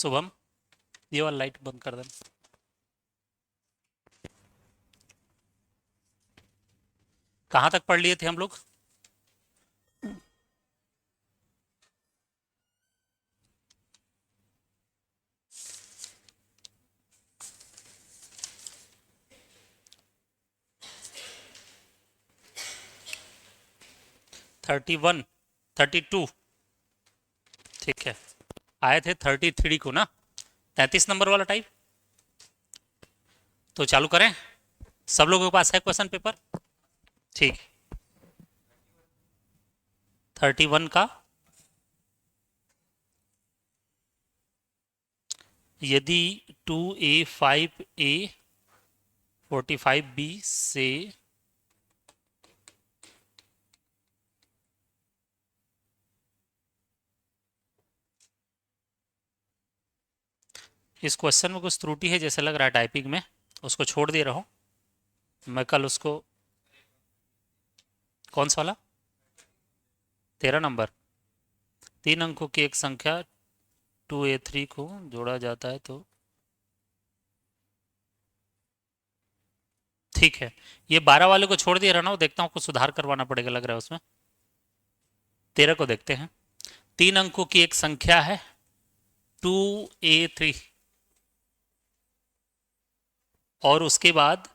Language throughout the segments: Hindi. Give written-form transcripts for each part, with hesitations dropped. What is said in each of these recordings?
शुभम, ये वाला लाइट बंद कर देना। कहाँ तक पढ़ लिए थे हम लोग? थर्टी वन, 32, ठीक है। आए थे 33 को ना, 33 नंबर वाला टाइप। तो चालू करें, सब लोगों के पास है क्वेश्चन पेपर? ठीक। 31 का, यदि 2a 5a 45b से इस क्वेश्चन में कुछ त्रुटि है जैसे लग रहा है टाइपिंग में, उसको छोड़ दे रहा हूँ मैं। कल उसको, कौन सा वाला? 13 नंबर, 3 अंकों की एक संख्या 2a3 को जोड़ा जाता है तो ठीक है। ये 12 वाले को छोड़ दिया रहा ना, देखता हूँ कुछ सुधार करवाना पड़ेगा लग रहा है उसमें। 13 को देखते हैं। 3 अंकों की एक संख्या है 2a3 और उसके बाद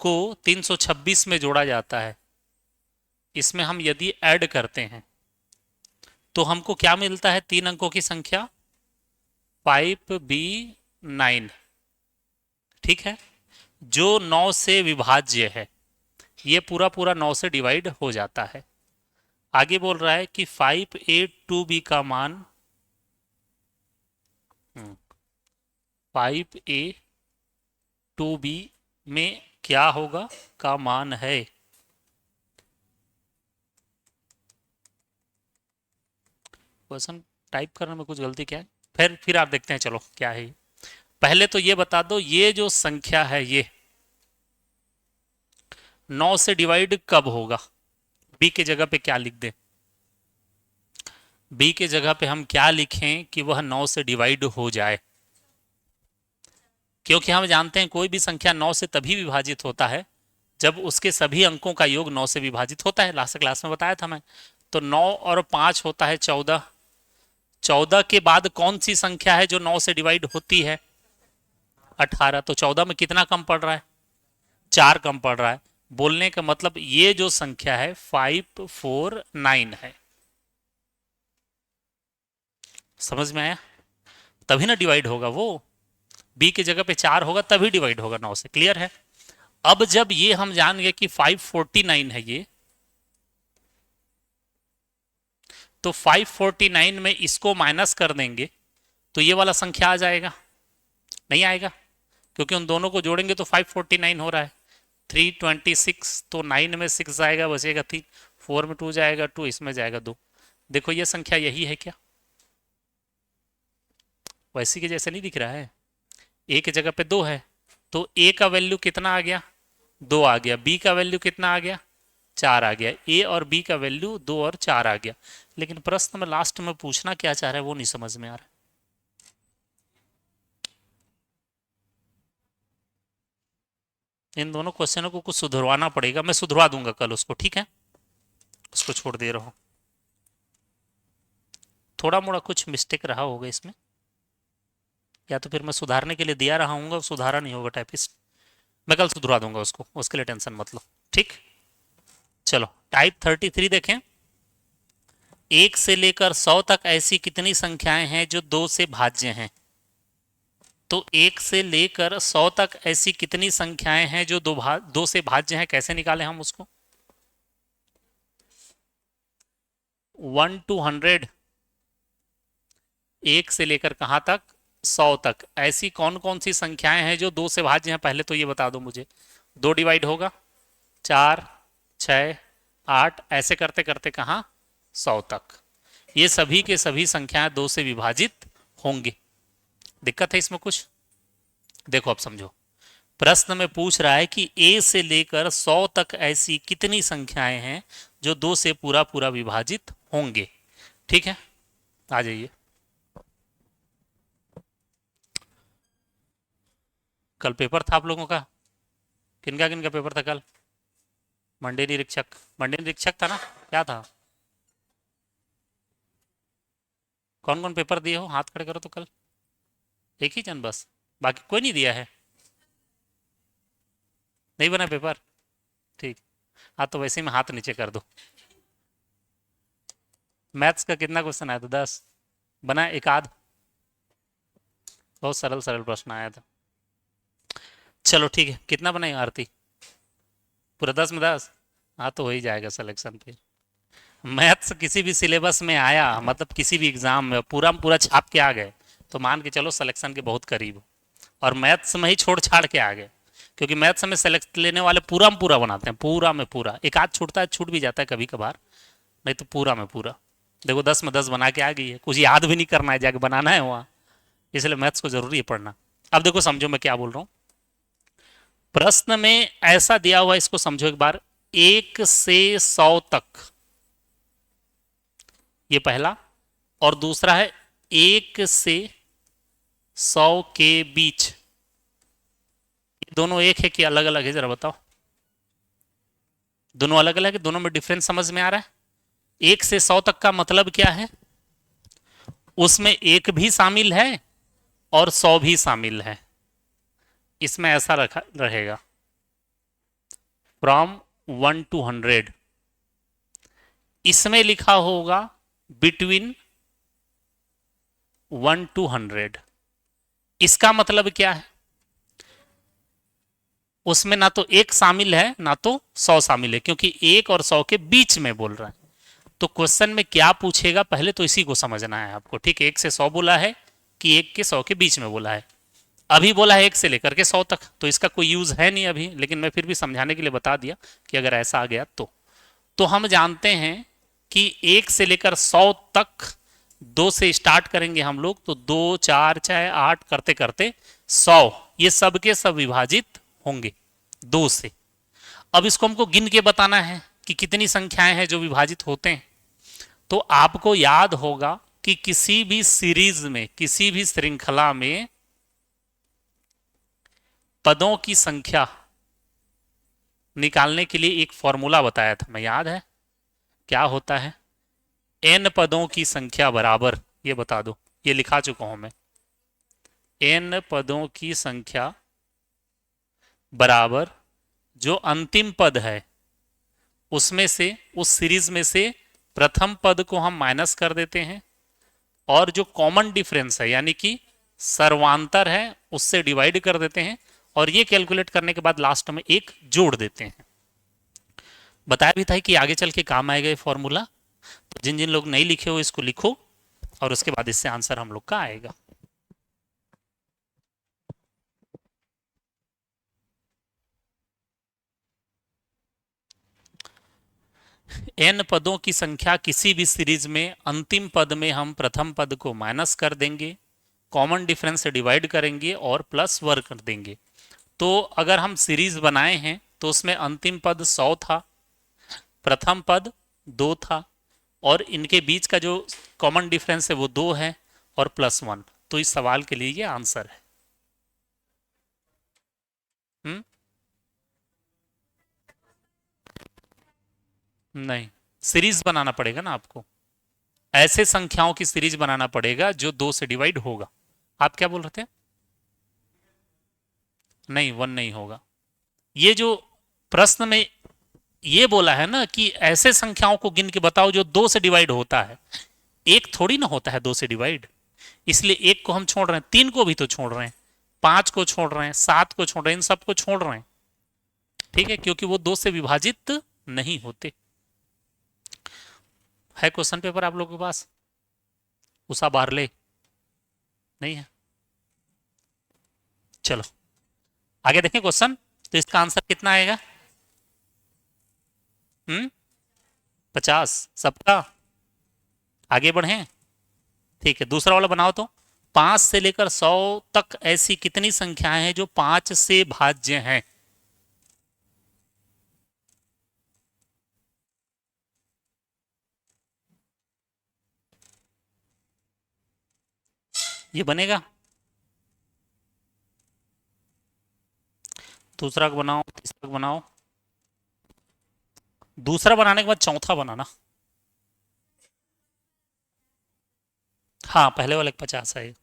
को 326 में जोड़ा जाता है। इसमें हम यदि ऐड करते हैं तो हमको क्या मिलता है? 3 अंकों की संख्या 5b9, ठीक है, जो 9 से विभाज्य है। ये पूरा पूरा 9 से डिवाइड हो जाता है। आगे बोल रहा है कि 5a2b का मान 5a2b में क्या होगा का मान है। क्वेश्चन टाइप करने में कुछ गलती क्या है? फिर आप देखते हैं, चलो क्या है। पहले तो ये बता दो, ये जो संख्या है ये 9 से डिवाइड कब होगा? बी के जगह पे क्या लिख दें? बी के जगह पे हम क्या लिखें कि वह 9 से डिवाइड हो जाए? क्योंकि हम जानते हैं कोई भी संख्या 9 से तभी विभाजित होता है जब उसके सभी अंकों का योग 9 से विभाजित होता है। लास्ट क्लास में बताया था मैं। तो 9 और 5 होता है 14। 14 के बाद कौन सी संख्या है जो 9 से डिवाइड होती है? 18। तो 14 में कितना कम पड़ रहा है? 4 कम पड़ रहा है। बोलने का मतलब ये जो संख्या है 549 है। समझ में आया? तभी ना डिवाइड होगा वो। बी की जगह पे 4 होगा तभी डिवाइड होगा 9 से। क्लियर है? अब जब ये हम जान गए कि 549 है ये, तो 549 में इसको माइनस कर देंगे तो ये वाला संख्या आ जाएगा? नहीं आएगा, क्योंकि उन दोनों को जोड़ेंगे तो 549 हो रहा है। 326, तो 9 में 6 जाएगा, बचेगा 3, 4 में 2 जाएगा 2, इसमें जाएगा 2। देखो ये संख्या यही है क्या? वैसी के जैसे नहीं दिख रहा है? ए की जगह पे 2 है तो ए का वैल्यू कितना आ गया? 2 आ गया। बी का वैल्यू कितना आ गया? 4 आ गया। ए और बी का वैल्यू 2 और 4 आ गया। लेकिन प्रश्न में लास्ट में पूछना क्या चाह रहा है वो नहीं समझ में आ रहा है। इन दोनों क्वेश्चनों को कुछ सुधरवाना पड़ेगा, मैं सुधरवा दूंगा कल उसको, ठीक है? उसको छोड़ दे रहा हूं। थोड़ा मोड़ा कुछ मिस्टेक रहा होगा इसमें, या तो फिर मैं सुधारने के लिए दिया रहा हूँ, सुधारा नहीं होगा टाइपिस्ट। मैं कल सुधरवा दूंगा उसको, उसके लिए टेंशन मत लो, ठीक? चलो टाइप 33 देखें। 1 से लेकर 100 तक ऐसी कितनी संख्याएं हैं जो 2 से भाज्य हैं? तो 1 से लेकर 100 तक ऐसी कितनी संख्याएं हैं जो 2 से भाज्य हैं? कैसे निकालें हम उसको? 1 to 100, 1 से लेकर कहां तक? 100 तक। ऐसी कौन कौन सी संख्याएं हैं जो 2 से भाज्य हैं? पहले तो ये बता दो मुझे। 2 डिवाइड होगा, 4, 6, 8, ऐसे करते करते कहां? 100 तक। ये सभी के सभी संख्याएं 2 से विभाजित होंगी। दिक्कत है इसमें कुछ? देखो अब समझो, प्रश्न में पूछ रहा है कि ए से लेकर 100 तक ऐसी कितनी संख्याएं हैं जो 2 से पूरा पूरा विभाजित होंगे। ठीक है, आ जाइए। कल पेपर था आप लोगों का, किनका किनका पेपर था कल? मंडी निरीक्षक था ना, क्या था? कौन कौन पेपर दिए हो, हाथ खड़े करो तो कल। एक ही जन बस, बाकी कोई नहीं दिया है? नहीं बना पेपर? ठीक। हाँ तो वैसे ही मैं हाथ नीचे कर दो। मैथ्स का कितना क्वेश्चन आया था? 10 बना? एक आध बहुत सरल सरल प्रश्न आया था। चलो ठीक है, कितना बनाई आरती? पूरा 10 में 10? हाँ तो हो ही जाएगा सिलेक्शन पे। मैथ्स किसी भी सिलेबस में आया, मतलब किसी भी एग्जाम में पूरा पूरा छाप के आ गए, तो मान के चलो सिलेक्शन के बहुत करीब हो। और मैथ्स में ही छोड़ छाड़ के आ गए, क्योंकि मैथ्स में सेलेक्ट लेने वाले पूरा में पूरा बनाते हैं, पूरा में पूरा। एक आध छूटता है, छूट भी जाता है कभी कभार, नहीं तो पूरा में पूरा। देखो 10 में 10 बना के आ गई है, कुछ याद भी नहीं करना है, जाके बनाना है वहाँ। इसलिए मैथ्स को जरूरी है पढ़ना। अब देखो समझो मैं क्या बोल रहा हूँ। प्रश्न में ऐसा दिया हुआ, इसको समझो एक बार। 1 से 100 तक, ये पहला। और दूसरा है 1 से 100 के बीच। ये दोनों एक है कि अलग अलग है, जरा बताओ। दोनों अलग अलग है, दोनों में डिफरेंस समझ में आ रहा है? 1 से 100 तक का मतलब क्या है? उसमें 1 भी शामिल है और 100 भी शामिल है। इसमें ऐसा रखा रहेगा, फ्रॉम 1 to 100। इसमें लिखा होगा बिटवीन 1 to 100। इसका मतलब क्या है? उसमें ना तो 1 शामिल है ना तो 100 शामिल है, क्योंकि 1 और 100 के बीच में बोल रहा है। तो क्वेश्चन में क्या पूछेगा पहले तो इसी को समझना है आपको, ठीक है? 1 से 100 बोला है कि 1 के 100 के बीच में बोला है? अभी बोला है 1 से लेकर के 100 तक, तो इसका कोई यूज है नहीं अभी, लेकिन मैं फिर भी समझाने के लिए बता दिया कि अगर ऐसा आ गया तो हम जानते हैं कि 1 से लेकर 100 तक, 2 से स्टार्ट करेंगे हम लोग, तो 2 4 6 8 करते करते 100, ये सब के सब विभाजित होंगे 2 से। अब इसको हमको गिन के बताना है कि कितनी संख्याएं हैं जो विभाजित होते हैं। तो आपको याद होगा कि किसी भी सीरीज में, किसी भी श्रृंखला में पदों की संख्या निकालने के लिए एक फॉर्मूला बताया था मैं, याद है? क्या होता है? n पदों की संख्या बराबर, ये बता दो, ये लिखा चुका हूं मैं। n पदों की संख्या बराबर जो अंतिम पद है उसमें से, उस सीरीज में से प्रथम पद को हम माइनस कर देते हैं, और जो कॉमन डिफरेंस है यानी कि सर्वांतर है उससे डिवाइड कर देते हैं, और ये कैलकुलेट करने के बाद लास्ट में एक जोड़ देते हैं। बताया भी था कि आगे चल के काम आएगा ये फॉर्मूला। तो जिन जिन लोग नहीं लिखे हो इसको लिखो, और उसके बाद इससे आंसर हम लोग का आएगा। n पदों की संख्या किसी भी सीरीज में अंतिम पद में हम प्रथम पद को माइनस कर देंगे, कॉमन डिफरेंस से डिवाइड करेंगे और प्लस वर्ग कर देंगे। तो अगर हम सीरीज बनाए हैं तो उसमें अंतिम पद 100 था, प्रथम पद 2 था, और इनके बीच का जो कॉमन डिफरेंस है वो 2 है, और +1। तो इस सवाल के लिए ये आंसर है। हम्म? नहीं, सीरीज बनाना पड़ेगा ना आपको। ऐसे संख्याओं की सीरीज बनाना पड़ेगा जो 2 से डिवाइड होगा। आप क्या बोल रहे थे? नहीं, 1 नहीं होगा। ये जो प्रश्न में ये बोला है ना कि ऐसे संख्याओं को गिन के बताओ जो 2 से डिवाइड होता है, एक थोड़ी ना होता है 2 से डिवाइड। इसलिए एक को हम छोड़ रहे हैं, 3 को भी तो छोड़ रहे हैं, 5 को छोड़ रहे हैं, 7 को छोड़ रहे हैं, इन सबको छोड़ रहे हैं, ठीक है? क्योंकि वो 2 से विभाजित नहीं होते। है क्वेश्चन पेपर आप लोगों के पास? उषा बारले नहीं है? चलो आगे देखें क्वेश्चन। तो इसका आंसर कितना आएगा? 50 सबका। आगे बढ़े, ठीक है? दूसरा वाला बनाओ तो। 5 से लेकर 100 तक ऐसी कितनी संख्याएं हैं जो 5 से भाज्य हैं? ये बनेगा? दूसरा बनाओ, तीसरा बनाओ। दूसरा बनाने के बाद चौथा बनाना। हाँ, पहले वाले 50 है।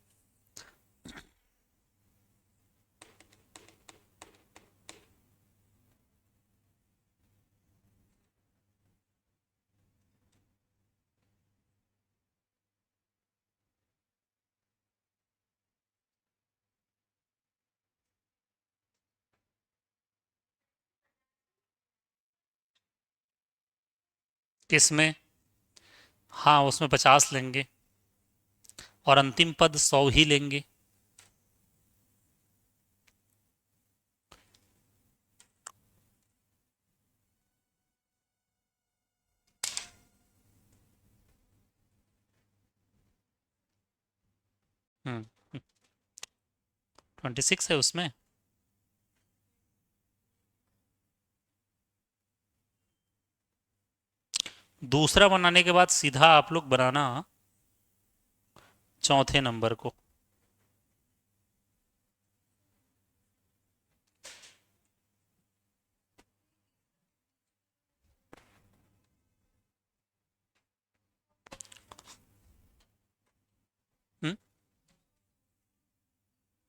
किसमें? हाँ, उसमें 50 लेंगे और अंतिम पद 100 ही लेंगे। 26 है उसमें। दूसरा बनाने के बाद सीधा आप लोग बनाना चौथे नंबर को। हम्म?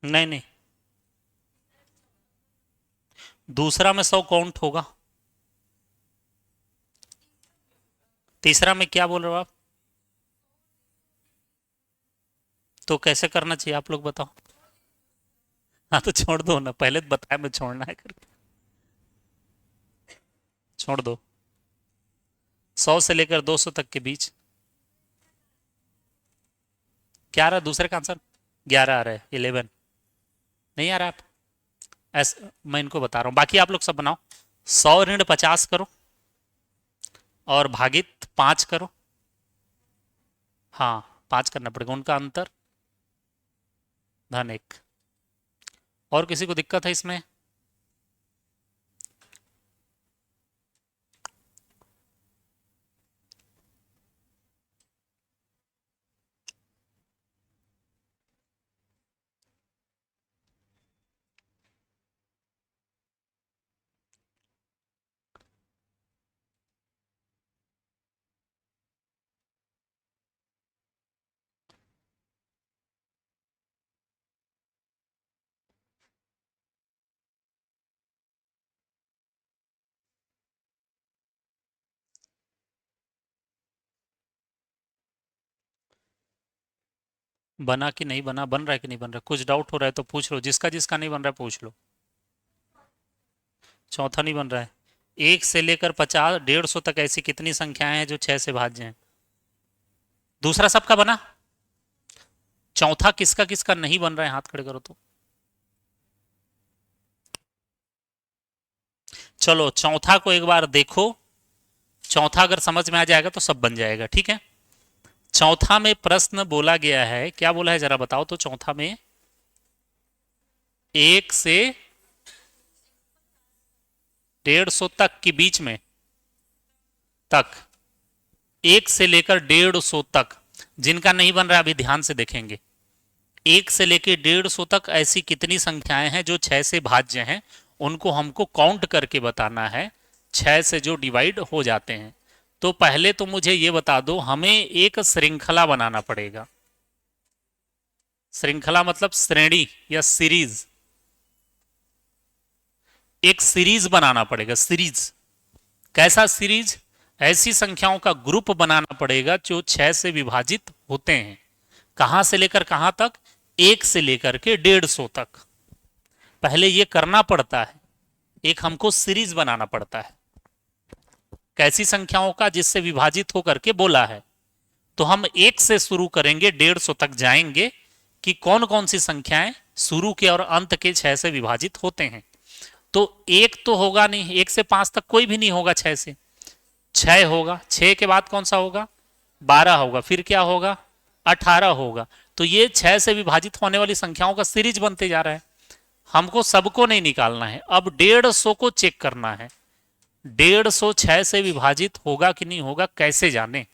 नहीं नहीं, दूसरा में 100 काउंट होगा। तीसरा में क्या बोल रहे हो आप? तो कैसे करना चाहिए आप लोग बताओ। हाँ, तो छोड़ दो ना, पहले तो बताया मैं छोड़ना है करके। छोड़ दो। 100 से लेकर 200 तक के बीच। क्या आ रहा है दूसरे का आंसर? 11 आ रहा है, 11 नहीं आ रहा आप? ऐसा मैं इनको बता रहा हूँ, बाकी आप लोग सब बनाओ। 100 ऋण 50 करो और भागित 5 करो। हाँ, 5 करना पड़ेगा, उनका अंतर धन 1। और किसी को दिक्कत है इसमें? बना कि नहीं बना, बन रहा है कि नहीं बन रहा है, कुछ डाउट हो रहा है तो पूछ लो, जिसका जिसका नहीं बन रहा है पूछ लो। चौथा नहीं बन रहा है। 1 से लेकर 50 150 तक ऐसी कितनी संख्याएं हैं जो 6 से भाज्य हैं? दूसरा सबका बना। चौथा किसका किसका नहीं बन रहा है, हाथ खड़े करो तो। चलो चौथा को एक बार देखो। चौथा अगर समझ में आ जाएगा तो सब बन जाएगा, ठीक है। चौथा में प्रश्न बोला गया है, क्या बोला है जरा बताओ तो। चौथा में 1 से 150 तक के बीच में, तक, 1 से लेकर 150 तक, जिनका नहीं बन रहा अभी ध्यान से देखेंगे। 1 से लेकर 150 तक ऐसी कितनी संख्याएं हैं जो 6 से भाज्य हैं, उनको हमको काउंट करके बताना है, 6 से जो डिवाइड हो जाते हैं। तो पहले तो मुझे ये बता दो, हमें एक श्रृंखला बनाना पड़ेगा। श्रृंखला मतलब श्रेणी या सीरीज। एक सीरीज बनाना पड़ेगा, सीरीज। कैसा सीरीज? ऐसी संख्याओं का ग्रुप बनाना पड़ेगा जो 6 से विभाजित होते हैं। कहां से लेकर कहां तक? 1 से लेकर के 150 तक। पहले ये करना पड़ता है, एक हमको सीरीज बनाना पड़ता है। कैसी संख्याओं का? जिससे विभाजित होकर के बोला है। तो हम 1 से शुरू करेंगे, 150 तक जाएंगे कि कौन कौन सी संख्याएं शुरू के और अंत के 6 से विभाजित होते हैं। तो 1 तो होगा नहीं, 1 से 5 तक कोई भी नहीं होगा 6 से। 6 होगा, 6 के बाद कौन सा होगा? 12 होगा, फिर क्या होगा? 18 होगा। तो ये 6 से विभाजित होने वाली संख्याओं का सीरीज बनते जा रहा है। हमको सबको नहीं निकालना है, अब 150 को चेक करना है। 150 6 से विभाजित होगा कि नहीं होगा, कैसे जाने?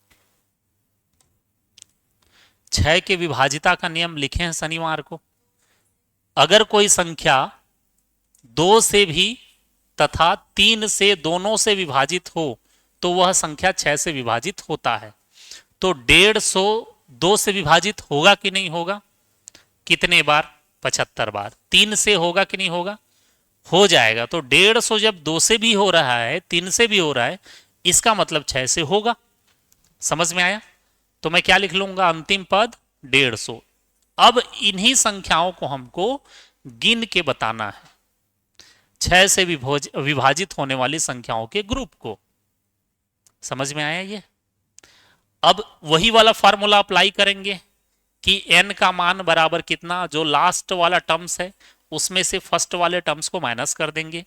6 के विभाजिता का नियम लिखे हैं शनिवार को। अगर कोई संख्या दो से भी तथा 3 से दोनों से विभाजित हो तो वह संख्या 6 से विभाजित होता है। तो 150 2 से विभाजित होगा कि नहीं होगा? कितने बार? 75 बार। 3 से होगा कि नहीं होगा? हो जाएगा। तो 150 जब 2 से भी हो रहा है, 3 से भी हो रहा है, इसका मतलब 6 से होगा। समझ में आया? तो मैं क्या लिख लूंगा? अंतिम पद 150। अब इन्हीं संख्याओं को हमको गिन के बताना है, 6 से विभाजित होने वाली संख्याओं के ग्रुप को। समझ में आया ये? अब वही वाला फॉर्मूला अप्लाई करेंगे कि n का मान बराबर कितना, जो लास्ट वाला टर्म्स है उसमें से फर्स्ट वाले टर्म्स को माइनस कर देंगे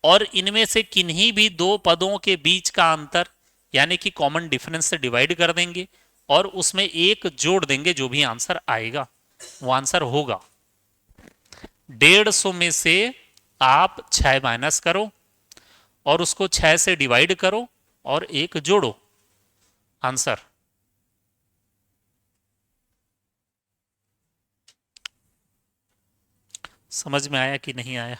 और इनमें से किन्हीं भी दो पदों के बीच का अंतर यानी कि कॉमन डिफरेंस से डिवाइड कर देंगे और उसमें एक जोड़ देंगे। जो भी आंसर आएगा वो आंसर होगा। 150 में से आप 6 माइनस करो और उसको 6 से डिवाइड करो और एक जोड़ो, आंसर। समझ में आया कि नहीं आया?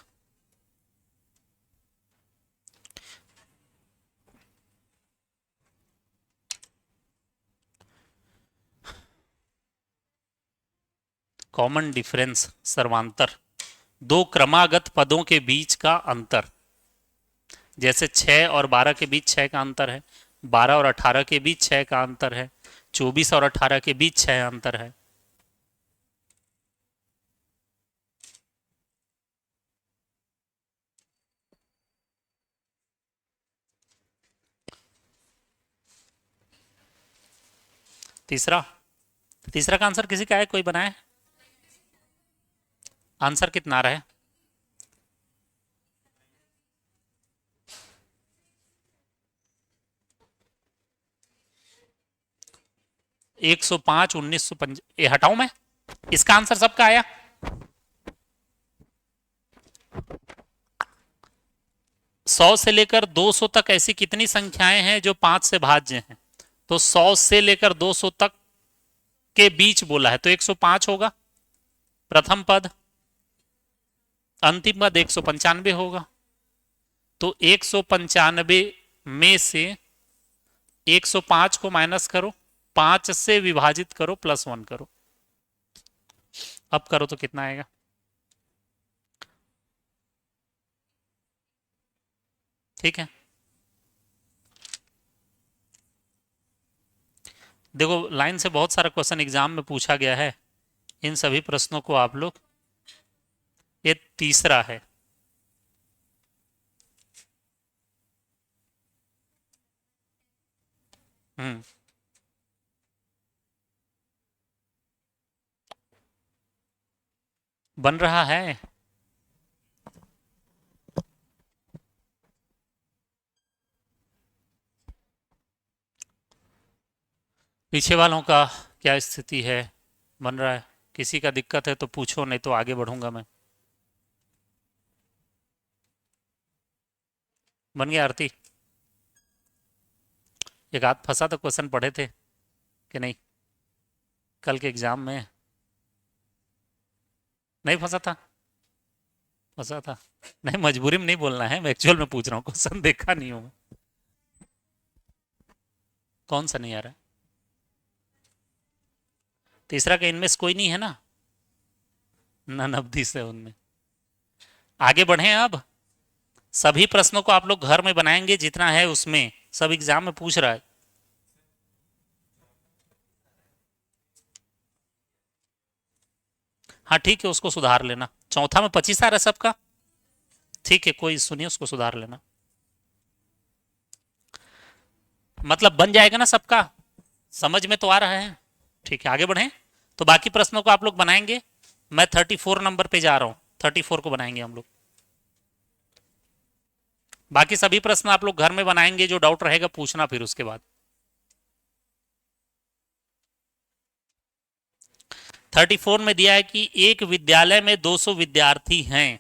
कॉमन डिफरेंस सर्वांतर, दो क्रमागत पदों के बीच का अंतर। जैसे 6 और 12 के बीच 6 का अंतर है, 12 और 18 के बीच 6 का अंतर है, 24 और 18 के बीच 6 अंतर है। तीसरा, तीसरा का आंसर किसी का है? कोई बनाए? आंसर कितना रहे? एक 105 1905। ये हटाऊं मैं? इसका आंसर सबका आया? सौ से लेकर 200 तक ऐसी कितनी संख्याएं हैं जो 5 से भाज्य हैं? तो 100 से लेकर 200 तक के बीच बोला है तो 105 होगा प्रथम पद, अंतिम पद 195 होगा। तो 195 में से 105 को माइनस करो, 5 से विभाजित करो, +1 करो। अब करो तो कितना आएगा? ठीक है, देखो लाइन से बहुत सारा क्वेश्चन एग्जाम में पूछा गया है, इन सभी प्रश्नों को आप लोग, ये तीसरा है। हम्म, बन रहा है। पीछे वालों का क्या स्थिति है? बन रहा है? किसी का दिक्कत है तो पूछो, नहीं तो आगे बढ़ूंगा मैं। बन गया आरती? एक आध फंसा तो क्वेश्चन पढ़े थे कि नहीं कल के एग्जाम में? नहीं फंसा था? फंसा था? नहीं, मजबूरी में नहीं बोलना है, मैं एक्चुअल में पूछ रहा हूँ, क्वेश्चन देखा नहीं हूँ। कौन सा नहीं आ रहा है? तीसरा का इनमें से कोई नहीं है ना? नब्दी से उनमें। आगे बढ़े अब। सभी प्रश्नों को आप लोग घर में बनाएंगे, जितना है उसमें सब एग्जाम में पूछ रहा है। हाँ ठीक है, उसको सुधार लेना। चौथा में 25 आ रहा है सबका? ठीक है, कोई सुनिए, उसको सुधार लेना। मतलब बन जाएगा ना सबका? समझ में तो आ रहा है? ठीक है, आगे बढ़ें। तो बाकी प्रश्नों को आप लोग बनाएंगे। मैं 34 नंबर पे जा रहा हूं, 34 को बनाएंगे हम लोग। बाकी सभी प्रश्न आप लोग घर में बनाएंगे, जो डाउट रहेगा पूछना फिर उसके बाद। 34 में दिया है कि एक विद्यालय में 200 विद्यार्थी हैं,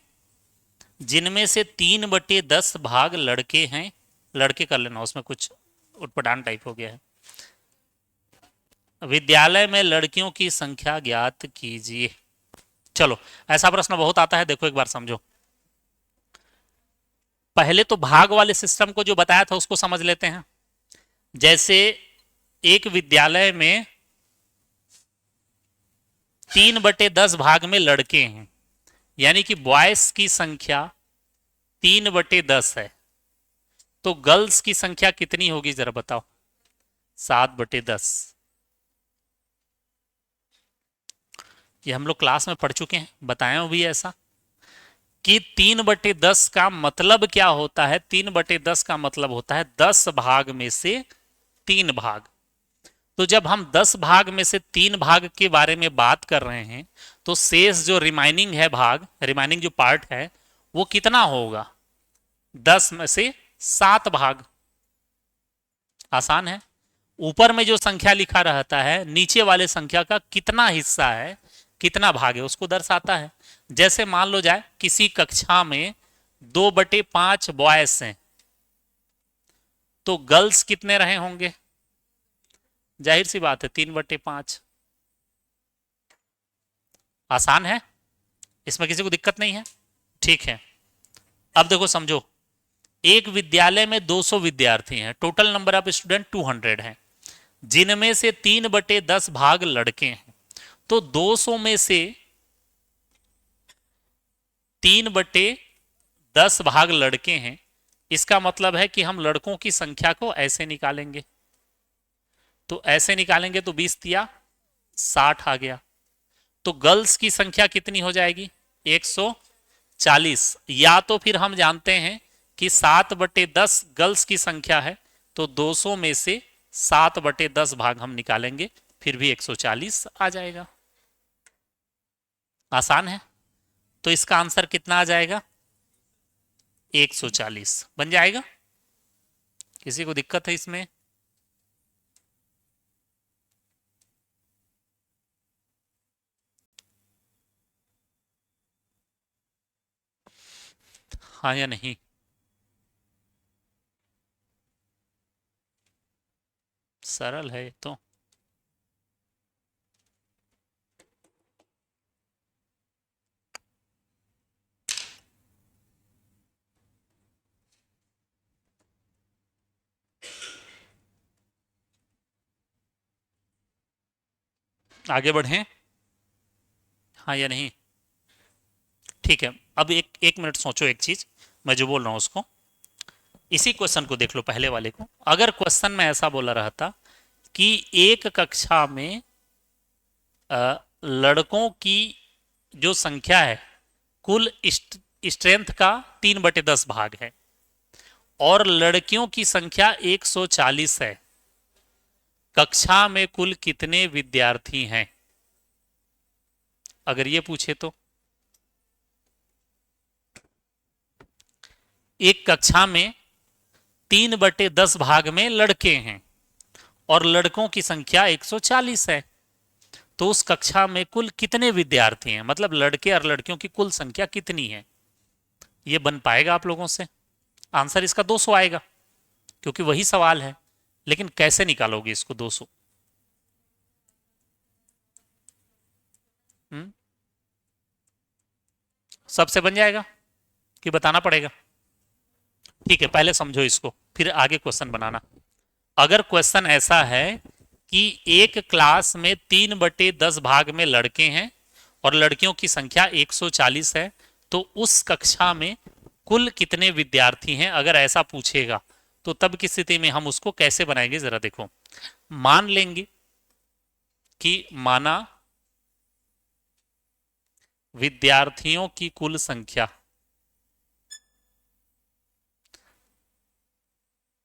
जिनमें से 3/10 भाग लड़के हैं। लड़के कर लेना, उसमें कुछ उटपटांग टाइप हो गया है। विद्यालय में लड़कियों की संख्या ज्ञात कीजिए। चलो, ऐसा प्रश्न बहुत आता है, देखो एक बार समझो। पहले तो भाग वाले सिस्टम को जो बताया था उसको समझ लेते हैं। जैसे एक विद्यालय में 3/10 भाग में लड़के हैं, यानी कि बॉयज की संख्या 3/10 है, तो गर्ल्स की संख्या कितनी होगी जरा बताओ? 7/10। ये हम लोग क्लास में पढ़ चुके हैं, बताए हो भी ऐसा कि 3/10 का मतलब क्या होता है? 3/10 का मतलब होता है 10 भाग में से 3 भाग। तो जब हम 10 भाग में से 3 भाग के बारे में बात कर रहे हैं, तो शेष जो रिमाइनिंग है भाग, रिमाइनिंग जो पार्ट है वो कितना होगा? 10 में से 7 भाग। आसान है। ऊपर में जो संख्या लिखा रहता है, नीचे वाले संख्या का कितना हिस्सा है, कितना भाग है, उसको दर्शाता है। जैसे मान लो जाए किसी कक्षा में 2/5 बॉयज हैं, तो गर्ल्स कितने रहे होंगे? जाहिर सी बात है 3/5। आसान है, इसमें किसी को दिक्कत नहीं है? ठीक है। अब देखो समझो, एक विद्यालय में 200 विद्यार्थी हैं, टोटल नंबर ऑफ स्टूडेंट 200 हैं, जिनमें से 3/10 भाग लड़के हैं। तो 200 में से 3/10 भाग लड़के हैं, इसका मतलब है कि हम लड़कों की संख्या को ऐसे निकालेंगे। तो ऐसे निकालेंगे तो 20 तिया 60 आ गया। तो गर्ल्स की संख्या कितनी हो जाएगी? 140। या तो फिर हम जानते हैं कि 7/10 गर्ल्स की संख्या है, तो 200 में से 7/10 भाग हम निकालेंगे, फिर भी 140 आ जाएगा। आसान है। तो इसका आंसर कितना आ जाएगा? 140 बन जाएगा। किसी को दिक्कत है इसमें? हाँ या नहीं? सरल है ये तो। आगे बढ़ें? हाँ या नहीं? ठीक है। अब एक एक मिनट सोचो, एक चीज मैं जो बोल रहा हूं उसको, इसी क्वेश्चन को देख लो, पहले वाले को। अगर क्वेश्चन में ऐसा बोला रहता कि एक कक्षा में लड़कों की जो संख्या है कुल स्ट्रेंथ का 3/10 भाग है, और लड़कियों की संख्या 140 है, कक्षा में कुल कितने विद्यार्थी हैं? अगर ये पूछे तो एक कक्षा में 3/10 भाग में लड़के हैं और लड़कों की संख्या 140 है, तो उस कक्षा में कुल कितने विद्यार्थी हैं? मतलब लड़के और लड़कियों की कुल संख्या कितनी है? ये बन पाएगा आप लोगों से? आंसर इसका 200 आएगा, क्योंकि वही सवाल है। लेकिन कैसे निकालोगे इसको 200? सबसे बन जाएगा कि बताना पड़ेगा? ठीक है, पहले समझो इसको, फिर आगे क्वेश्चन बनाना। अगर क्वेश्चन ऐसा है कि एक क्लास में 3/10 भाग में लड़के हैं और लड़कियों की संख्या 140 है, तो उस कक्षा में कुल कितने विद्यार्थी हैं, अगर ऐसा पूछेगा तो तब की स्थिति में हम उसको कैसे बनाएंगे जरा देखो। मान लेंगे कि माना विद्यार्थियों की कुल संख्या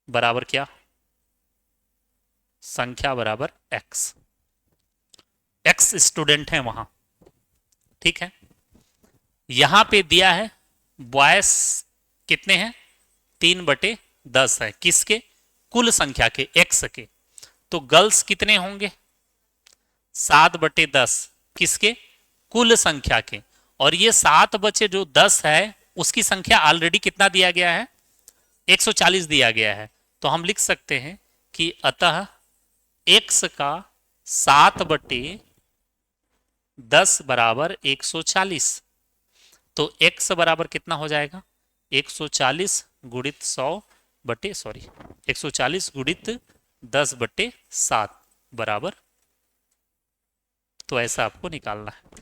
बराबर क्या? संख्या बराबर एक्स। एक्स स्टूडेंट हैं वहां, ठीक है। यहां पे दिया है बॉयस कितने हैं? 3/10 है, किसके? कुल संख्या के, एक्स के। तो गर्ल्स कितने होंगे? 7/10, किसके? कुल संख्या के। और ये 7 बचे जो 10 है, उसकी संख्या ऑलरेडी कितना दिया गया है? 140 दिया गया है। तो हम लिख सकते हैं कि अतः x का 7/10 बराबर 140। तो x बराबर कितना हो जाएगा? 140 गुणित 140 गुणित 10/7 बराबर, तो ऐसा आपको निकालना है।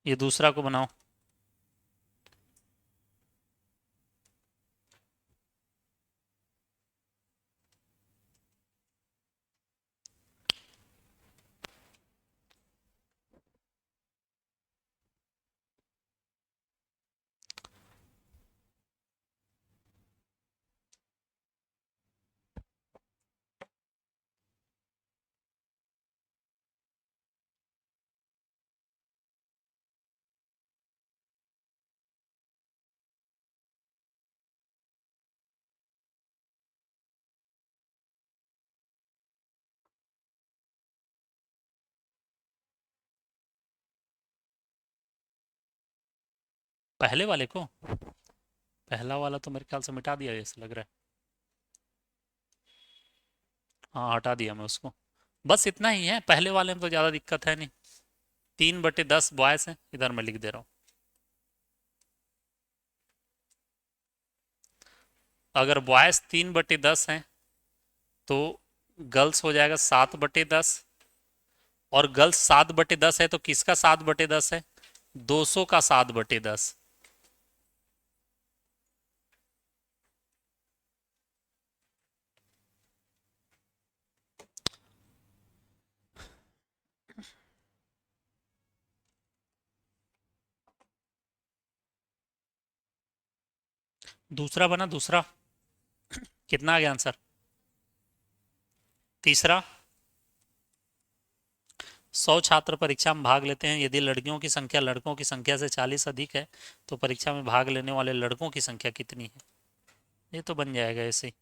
ये दूसरा को बनाओ। पहले वाले को, पहला वाला तो मेरे ख्याल से मिटा दिया जैसे लग रहा है। हाँ हटा दिया मैं उसको। बस इतना ही है, पहले वाले में तो ज़्यादा दिक्कत है नहीं। 3/10 बॉयस है, इधर मैं लिख दे रहा हूँ। अगर बॉयस 3/10 है तो गर्ल्स हो जाएगा 7/10, और गर्ल्स 7/10 है तो किसका 7/10 है? 200 का 7/10। दूसरा बना, दूसरा कितना आ गया आंसर? तीसरा, 100 छात्र परीक्षा में भाग लेते हैं, यदि लड़कियों की संख्या लड़कों की संख्या से 40 अधिक है तो परीक्षा में भाग लेने वाले लड़कों की संख्या कितनी है? ये तो बन जाएगा ऐसे ही,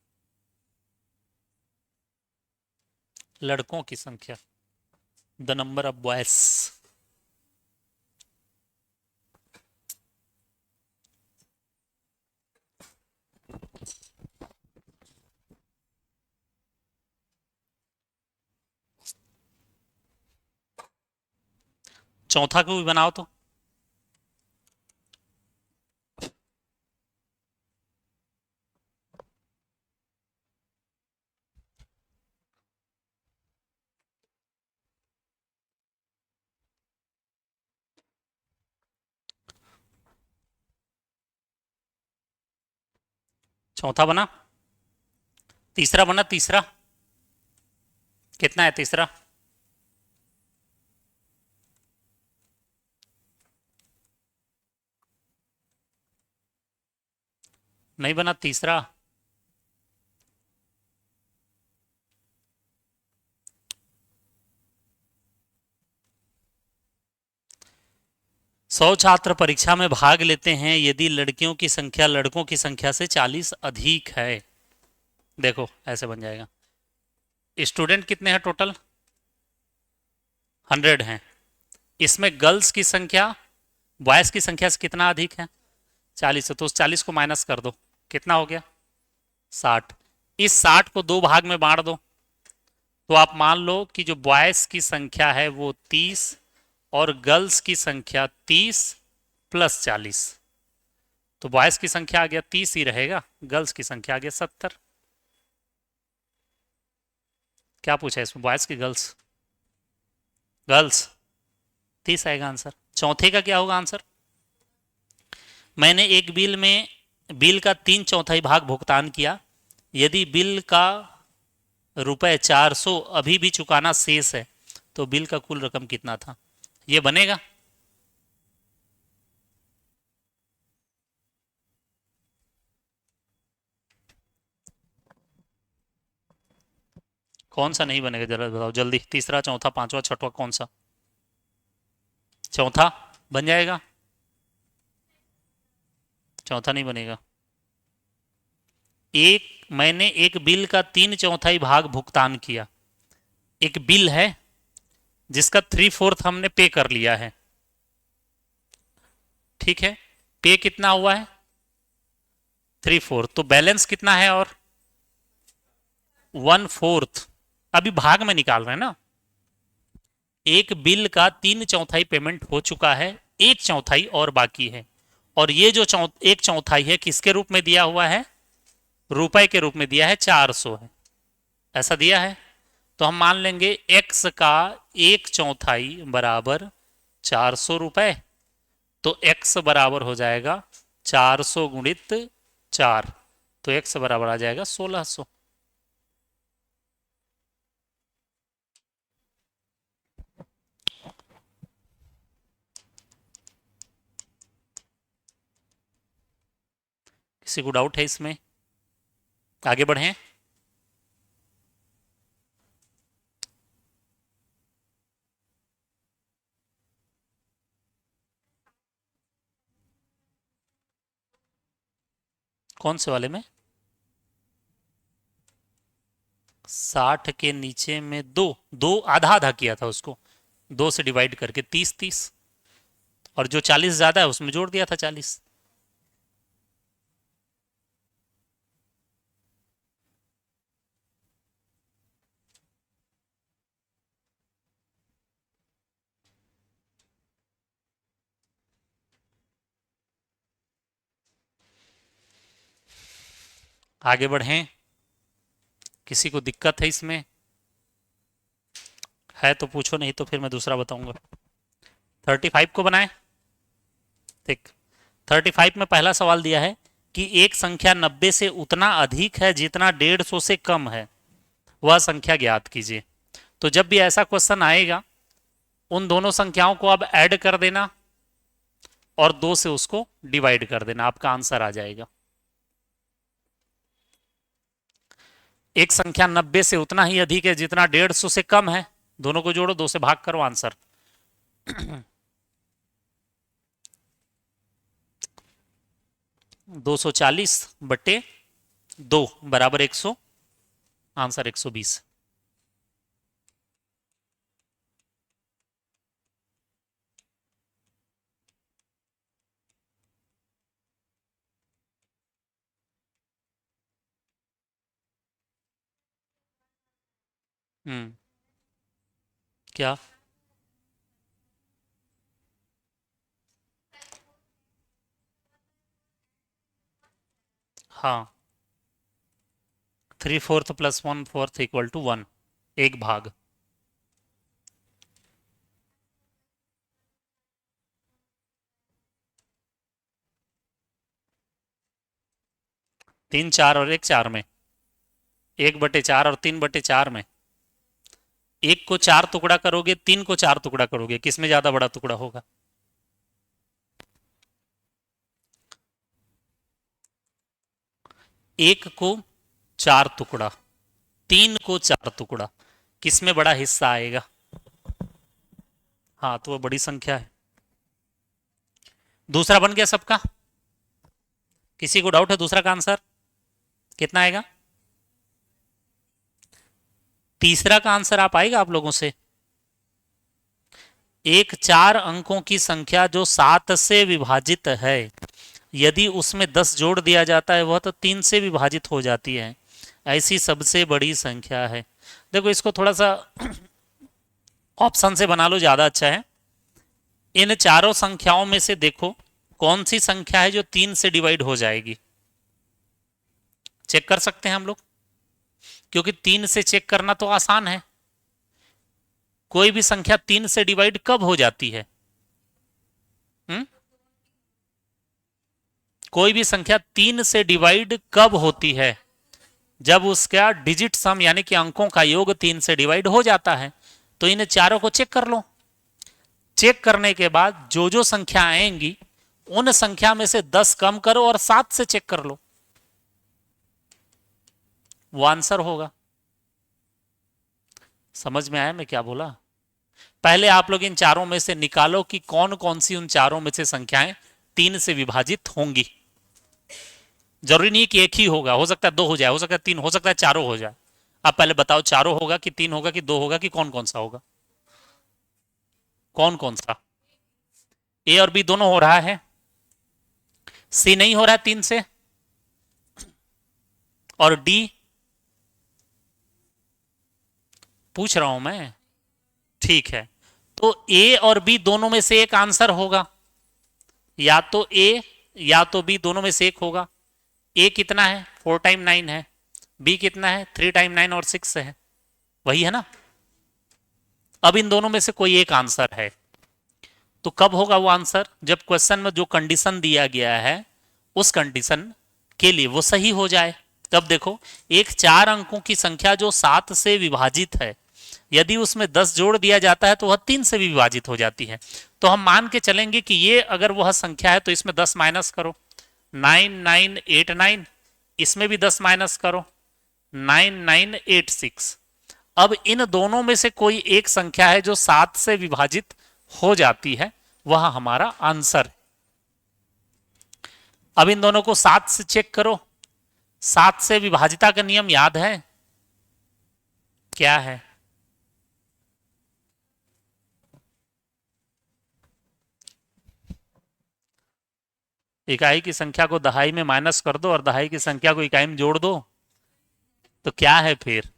लड़कों की संख्या, द नंबर ऑफ बॉयज। चौथा को भी बनाओ तो। चौथा बना, तीसरा बना, तीसरा कितना है तीसरा? नहीं बना तीसरा। सौ छात्र परीक्षा में भाग लेते हैं यदि लड़कियों की संख्या लड़कों की संख्या से 40 अधिक है। देखो ऐसे बन जाएगा, स्टूडेंट कितने हैं टोटल? 100 हैं। इसमें गर्ल्स की संख्या बॉयज की संख्या से कितना अधिक है? 40 है, तो उस 40 को माइनस कर दो, कितना हो गया? 60। इस 60 को दो भाग में बांट दो, तो आप मान लो कि जो बॉयज की संख्या है वो 30 और गर्ल्स की संख्या 30 प्लस 40, तो बॉयज की संख्या आ गया 30 ही रहेगा, गर्ल्स की संख्या आ गया 70। क्या पूछा है इसमें, बॉयज की गर्ल्स? गर्ल्स 30 आएगा आंसर। चौथे का क्या होगा आंसर? मैंने एक बिल का 3/4 भाग भुगतान किया, यदि बिल का ₹400 अभी भी चुकाना शेष है तो बिल का कुल रकम कितना था? ये बनेगा? कौन सा नहीं बनेगा जरा बताओ जल्दी, तीसरा चौथा पांचवा छठवा कौन सा? चौथा बन जाएगा, चौथा नहीं बनेगा। मैंने एक बिल का 3/4 भाग भुगतान किया, एक बिल है जिसका 3/4 हमने पे कर लिया है, ठीक है, पे कितना हुआ है? 3/4, तो बैलेंस कितना है? और 1/4, अभी भाग में निकाल रहे हैं ना। एक बिल का 3/4 पेमेंट हो चुका है, 1/4 और बाकी है। और ये जो 1/4 है किसके रूप में दिया हुआ है? रुपए के रूप में दिया है, 400 है, ऐसा दिया है। तो हम मान लेंगे x का 1/4 बराबर 400 रुपए। तो x बराबर हो जाएगा 400 गुणित 4, तो x बराबर आ जाएगा 1600। किसी को डाउट है इसमें? आगे बढ़ें। कौन से वाले में? 60 के नीचे में दो, दो आधा आधा किया था उसको, 2 से डिवाइड करके 30 30, और जो 40 ज्यादा है उसमें जोड़ दिया था 40। आगे बढ़ें। किसी को दिक्कत है इसमें? है तो पूछो, नहीं तो फिर मैं दूसरा बताऊंगा। 35 को बनाए। ठीक, 35 में पहला सवाल दिया है कि एक संख्या 90 से उतना अधिक है जितना 150 से कम है, वह संख्या ज्ञात कीजिए। तो जब भी ऐसा क्वेश्चन आएगा, उन दोनों संख्याओं को अब ऐड कर देना और 2 से उसको डिवाइड कर देना, आपका आंसर आ जाएगा। एक संख्या 90 से उतना ही अधिक है जितना 150 से कम है, दोनों को जोड़ो, 2 से भाग करो, आंसर 240/2 बराबर 100, आंसर 120। क्या? हाँ, 3/4 + 1/4 = 1, एक भाग। 3 4 और 1 4 में, 1/4 और 3/4 में। एक को 4 टुकड़ा करोगे, 3 को 4 टुकड़ा करोगे, किसमें ज्यादा बड़ा टुकड़ा होगा? एक को 4 टुकड़ा, 3 को 4 टुकड़ा, किसमें बड़ा हिस्सा आएगा? हाँ, तो वो बड़ी संख्या है। दूसरा बन गया सबका। किसी को डाउट है दूसरा का आंसर कितना आएगा? तीसरा का आंसर आप आएगा आप लोगों से। एक 4 अंकों की संख्या जो 7 से विभाजित है, यदि उसमें 10 जोड़ दिया जाता है वह तो 3 से विभाजित हो जाती है, ऐसी सबसे बड़ी संख्या है। देखो इसको थोड़ा सा ऑप्शन से बना लो, ज्यादा अच्छा है। इन चारों संख्याओं में से देखो कौन सी संख्या है जो 3 से डिवाइड हो जाएगी, चेक कर सकते हैं हम लोग, क्योंकि 3 से चेक करना तो आसान है। कोई भी संख्या 3 से डिवाइड कब हो जाती है? हुँ? कोई भी संख्या 3 से डिवाइड कब होती है? जब उसका डिजिट सम यानी कि अंकों का योग 3 से डिवाइड हो जाता है। तो इन चारों को चेक कर लो। चेक करने के बाद जो जो संख्या आएंगी उन संख्या में से 10 कम करो और 7 से चेक कर लो, वो आंसर होगा। समझ में आया मैं क्या बोला? पहले आप लोग इन चारों में से निकालो कि कौन कौन सी उन चारों में से संख्याएं 3 से विभाजित होंगी। जरूरी नहीं कि एक ही होगा, हो सकता है 2 हो जाए, हो सकता है 3, हो सकता है चारों हो जाए। आप पहले बताओ, चारों होगा कि 3 होगा कि 2 होगा कि कौन कौन सा होगा? कौन कौन सा? ए और बी दोनों हो रहा है, सी नहीं हो रहा है 3 से, और डी पूछ रहा हूं मैं। ठीक है, तो ए और बी दोनों में से एक आंसर होगा, या तो ए या तो बी, दोनों में से एक होगा। ए कितना है, 4 टाइम 9 है, बी कितना है, 3 टाइम 9 और 6 है, वही है ना। अब इन दोनों में से कोई एक आंसर है, तो कब होगा वो आंसर, जब क्वेश्चन में जो कंडीशन दिया गया है उस कंडीशन के लिए वो सही हो जाए। तब देखो, एक 4 अंकों की संख्या जो 7 से विभाजित है, यदि उसमें 10 जोड़ दिया जाता है तो वह 3 से भी विभाजित हो जाती है। तो हम मान के चलेंगे कि ये अगर वह संख्या है तो इसमें 10 माइनस करो, 9989, इसमें भी 10 माइनस करो, 9986। अब इन दोनों में से कोई एक संख्या है जो 7 से विभाजित हो जाती है, वह हमारा आंसर है। अब इन दोनों को 7 से चेक करो। 7 से विभाजिता का नियम याद है, क्या है? इकाई की संख्या को दहाई में माइनस कर दो और दहाई की संख्या को इकाई में जोड़ दो, तो क्या है फिर?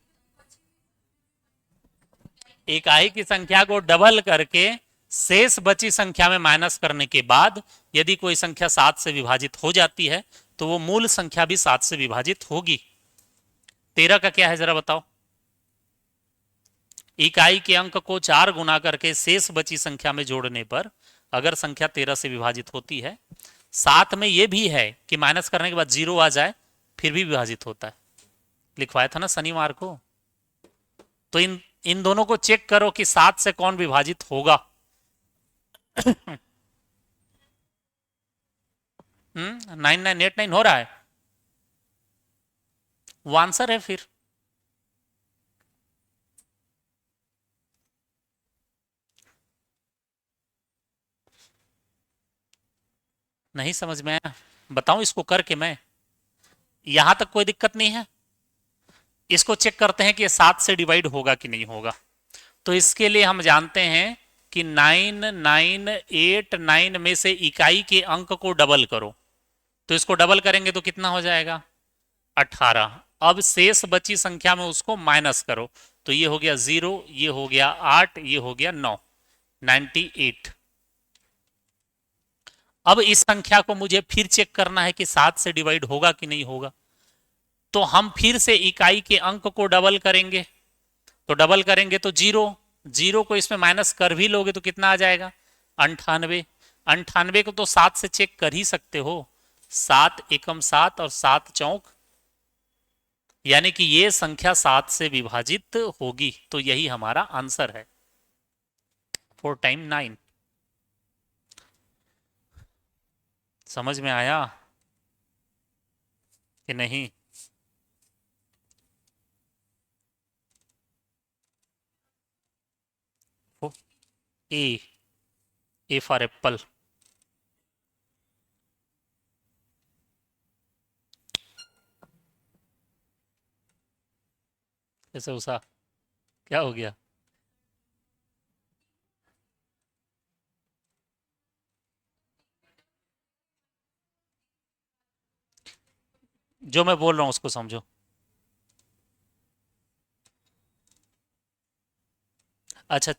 इकाई की संख्या को डबल करके शेष बची संख्या में माइनस करने के बाद यदि कोई संख्या 7 से विभाजित हो जाती है तो वो मूल संख्या भी 7 से विभाजित होगी। 13 का क्या है जरा बताओ? इकाई के अंक को 4 गुना करके शेष बची संख्या में जोड़ने पर अगर संख्या 13 से विभाजित होती है, साथ में यह भी है कि माइनस करने के बाद 0 आ जाए फिर भी विभाजित होता है, लिखवाया था ना शनिवार को। तो इन दोनों को चेक करो कि 7 से कौन विभाजित होगा। 9989 हो रहा है, वो आंसर है फिर। नहीं समझ में आया, बताऊं इसको करके मैं? यहां तक कोई दिक्कत नहीं है। इसको चेक करते हैं कि ये 7 से डिवाइड होगा कि नहीं होगा। तो इसके लिए हम जानते हैं कि 9989 में से इकाई के अंक को डबल करो, तो इसको डबल करेंगे तो कितना हो जाएगा, 18। अब शेष बची संख्या में उसको माइनस करो, तो ये हो गया 0, ये हो गया 8, ये हो गया 9, 98। अब इस संख्या को मुझे फिर चेक करना है कि 7 से डिवाइड होगा कि नहीं होगा। तो हम फिर से इकाई के अंक को डबल करेंगे, तो डबल करेंगे तो 0, 0 को इसमें माइनस कर भी लोगे तो कितना आ जाएगा, 98। 98 को तो 7 से चेक कर ही सकते हो, 7 एकम 7 और 7 चौक, यानी कि ये संख्या 7 से विभाजित होगी, तो यही हमारा आंसर है, 4 टाइम 9। समझ में आया कि नहीं? A for Apple. ऐसे उषा, क्या हो गया? जो मैं बोल रहा हूं उसको समझो। अच्छा,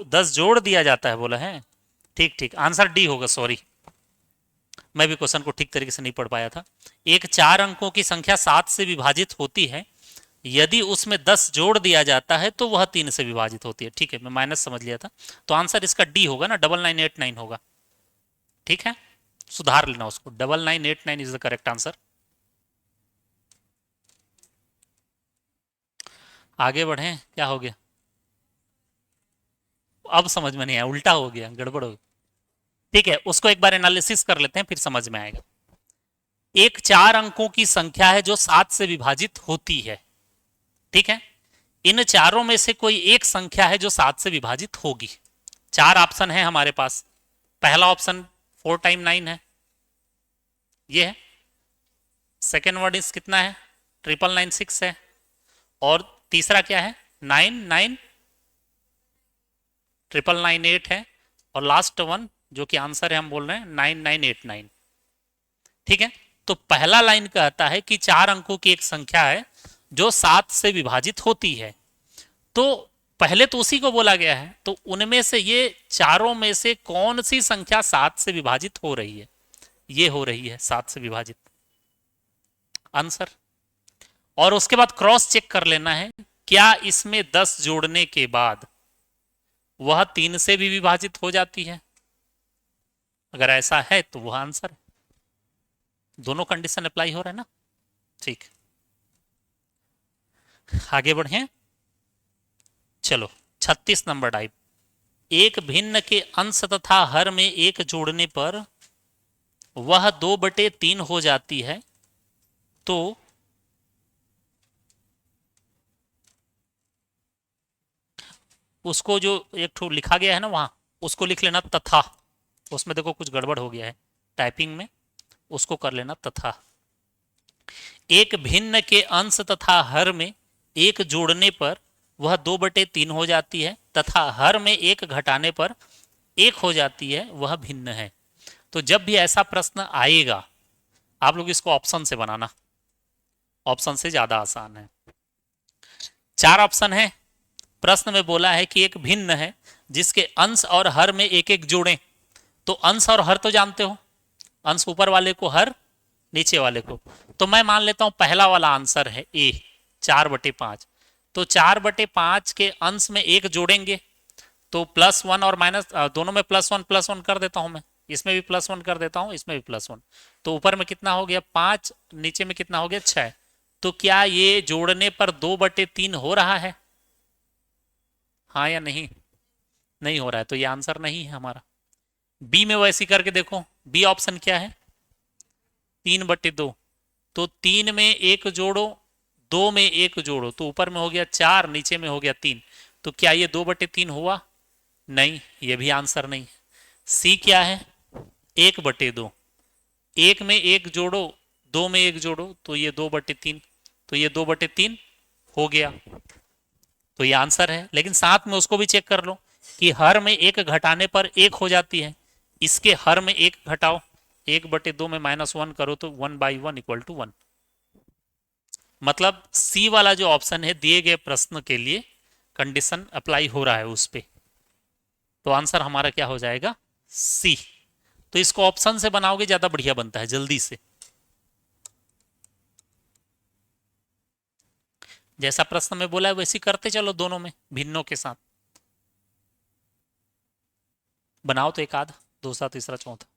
10 जोड़ दिया जाता है बोला है, ठीक ठीक, आंसर डी होगा, सॉरी मैं भी क्वेश्चन को ठीक तरीके से नहीं पढ़ पाया था। एक 4 अंकों की संख्या 7 से विभाजित होती है, यदि उसमें 10 जोड़ दिया जाता है तो वह 3 से विभाजित होती है। ठीक है, मैं माइनस समझ लिया था, तो आंसर इसका डी होगा ना, 9989 होगा। ठीक है, सुधार लेना उसको, 9989 इज द करेक्ट आंसर। आगे बढ़े, क्या हो गया? अब समझ में नहीं आया, उल्टा हो गया, गड़बड़ हो गया। ठीक है, उसको एक बार एनालिसिस कर लेते हैं फिर समझ में आएगा। एक 4 अंकों की संख्या है जो 7 से विभाजित होती है, ठीक है। इन चारों में से कोई एक संख्या है जो 7 से विभाजित होगी। 4 ऑप्शन है हमारे पास। पहला ऑप्शन 4 टाइम 9 है, ये है। सेकेंड वर्ड इज कितना है, 9996 है। और तीसरा क्या है, 99998 है। और लास्ट वन जो कि आंसर है हम बोल रहे हैं 9989। ठीक है, तो पहला लाइन कहता है कि 4 अंकों की एक संख्या है जो 7 से विभाजित होती है। तो पहले तो उसी को बोला गया है, तो उनमें से ये चारों में से कौन सी संख्या 7 से विभाजित हो रही है? ये हो रही है 7 से विभाजित, आंसर। और उसके बाद क्रॉस चेक कर लेना है, क्या इसमें 10 जोड़ने के बाद वह 3 से भी विभाजित हो जाती है? अगर ऐसा है तो वह आंसर है। दोनों कंडीशन अप्लाई हो रहा है ना? ठीक, आगे बढ़े। चलो 36 नंबर टाइप। एक भिन्न के अंश तथा हर में एक जोड़ने पर वह 2/3 हो जाती है, तो उसको जो एक ठो लिखा गया है ना वहां, उसको लिख लेना तथा। उसमें देखो कुछ गड़बड़ हो गया है टाइपिंग में, उसको कर लेना तथा। एक भिन्न के अंश तथा हर में एक जोड़ने पर वह 2/3 हो जाती है तथा हर में एक घटाने पर एक हो जाती है, वह भिन्न है। तो जब भी ऐसा प्रश्न आएगा, आप लोग इसको ऑप्शन से बनाना, ऑप्शन से ज्यादा आसान है। 4 ऑप्शन है। प्रश्न में बोला है कि एक भिन्न है जिसके अंश और हर में एक एक जोड़ें। तो अंश और हर तो जानते हो, अंश ऊपर वाले को, हर नीचे वाले को। तो मैं मान लेता हूं पहला वाला आंसर है ए, 4/5। तो 4/5 के अंश में एक जोड़ेंगे, तो +1 और माइनस दोनों में +1 कर देता हूं मैं। इसमें भी +1 कर देता हूं, इसमें भी +1। तो ऊपर में कितना हो गया 5, नीचे में कितना हो गया 6। तो क्या ये जोड़ने पर 2/3 हो रहा है? हाँ या नहीं? नहीं हो रहा है, तो ये आंसर नहीं है हमारा। बी में वैसी करके देखो, बी ऑप्शन क्या है? 3/2। तो 3 में एक जोड़ो, 2 में एक जोड़ो, तो ऊपर में हो गया 4, नीचे में हो गया 3। तो क्या ये 2/3 हुआ? नहीं, ये भी आंसर नहीं है। सी क्या है? 1/2। एक में एक जोड़ो, 2 में एक जोड़ो, तो ये 2/3। तो ये 2/3 हो गया, तो ये आंसर है। लेकिन साथ में उसको भी चेक कर लो कि हर में एक घटाने पर एक हो जाती है। इसके हर में एक घटाओ, 1/2 में -1 करो तो 1/1 = 1। मतलब सी वाला जो ऑप्शन है दिए गए प्रश्न के लिए कंडीशन अप्लाई हो रहा है उस पे। तो आंसर हमारा क्या हो जाएगा? सी। तो इसको ऑप्शन से बनाओगे ज्यादा बढ़िया बनता है, जल्दी से। जैसा प्रश्न में बोला है वैसे करते चलो, दोनों में भिन्नों के साथ बनाओ, तो एक आध, दूसरा तीसरा चौथा।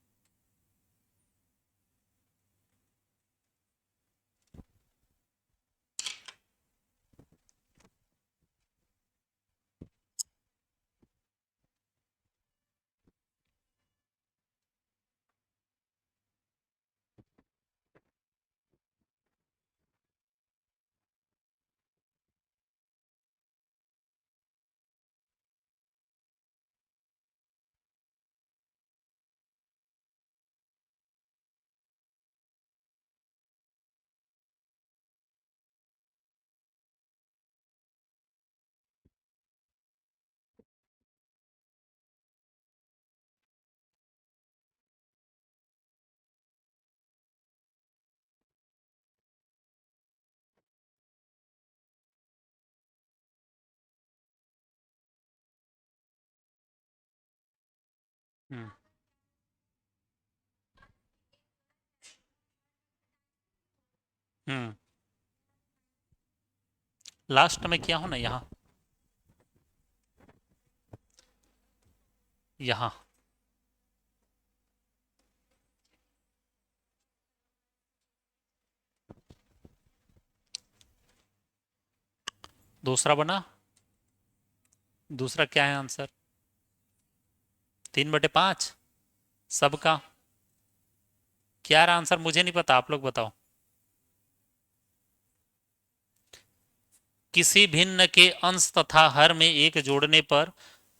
हम्म। हम्म। लास्ट में क्या हो ना, यहाँ, यहाँ। दूसरा बना, दूसरा क्या है आंसर? 3/5 सबका। क्या रहा आंसर? मुझे नहीं पता, आप लोग बताओ। किसी भिन्न के अंश तथा हर में एक जोड़ने पर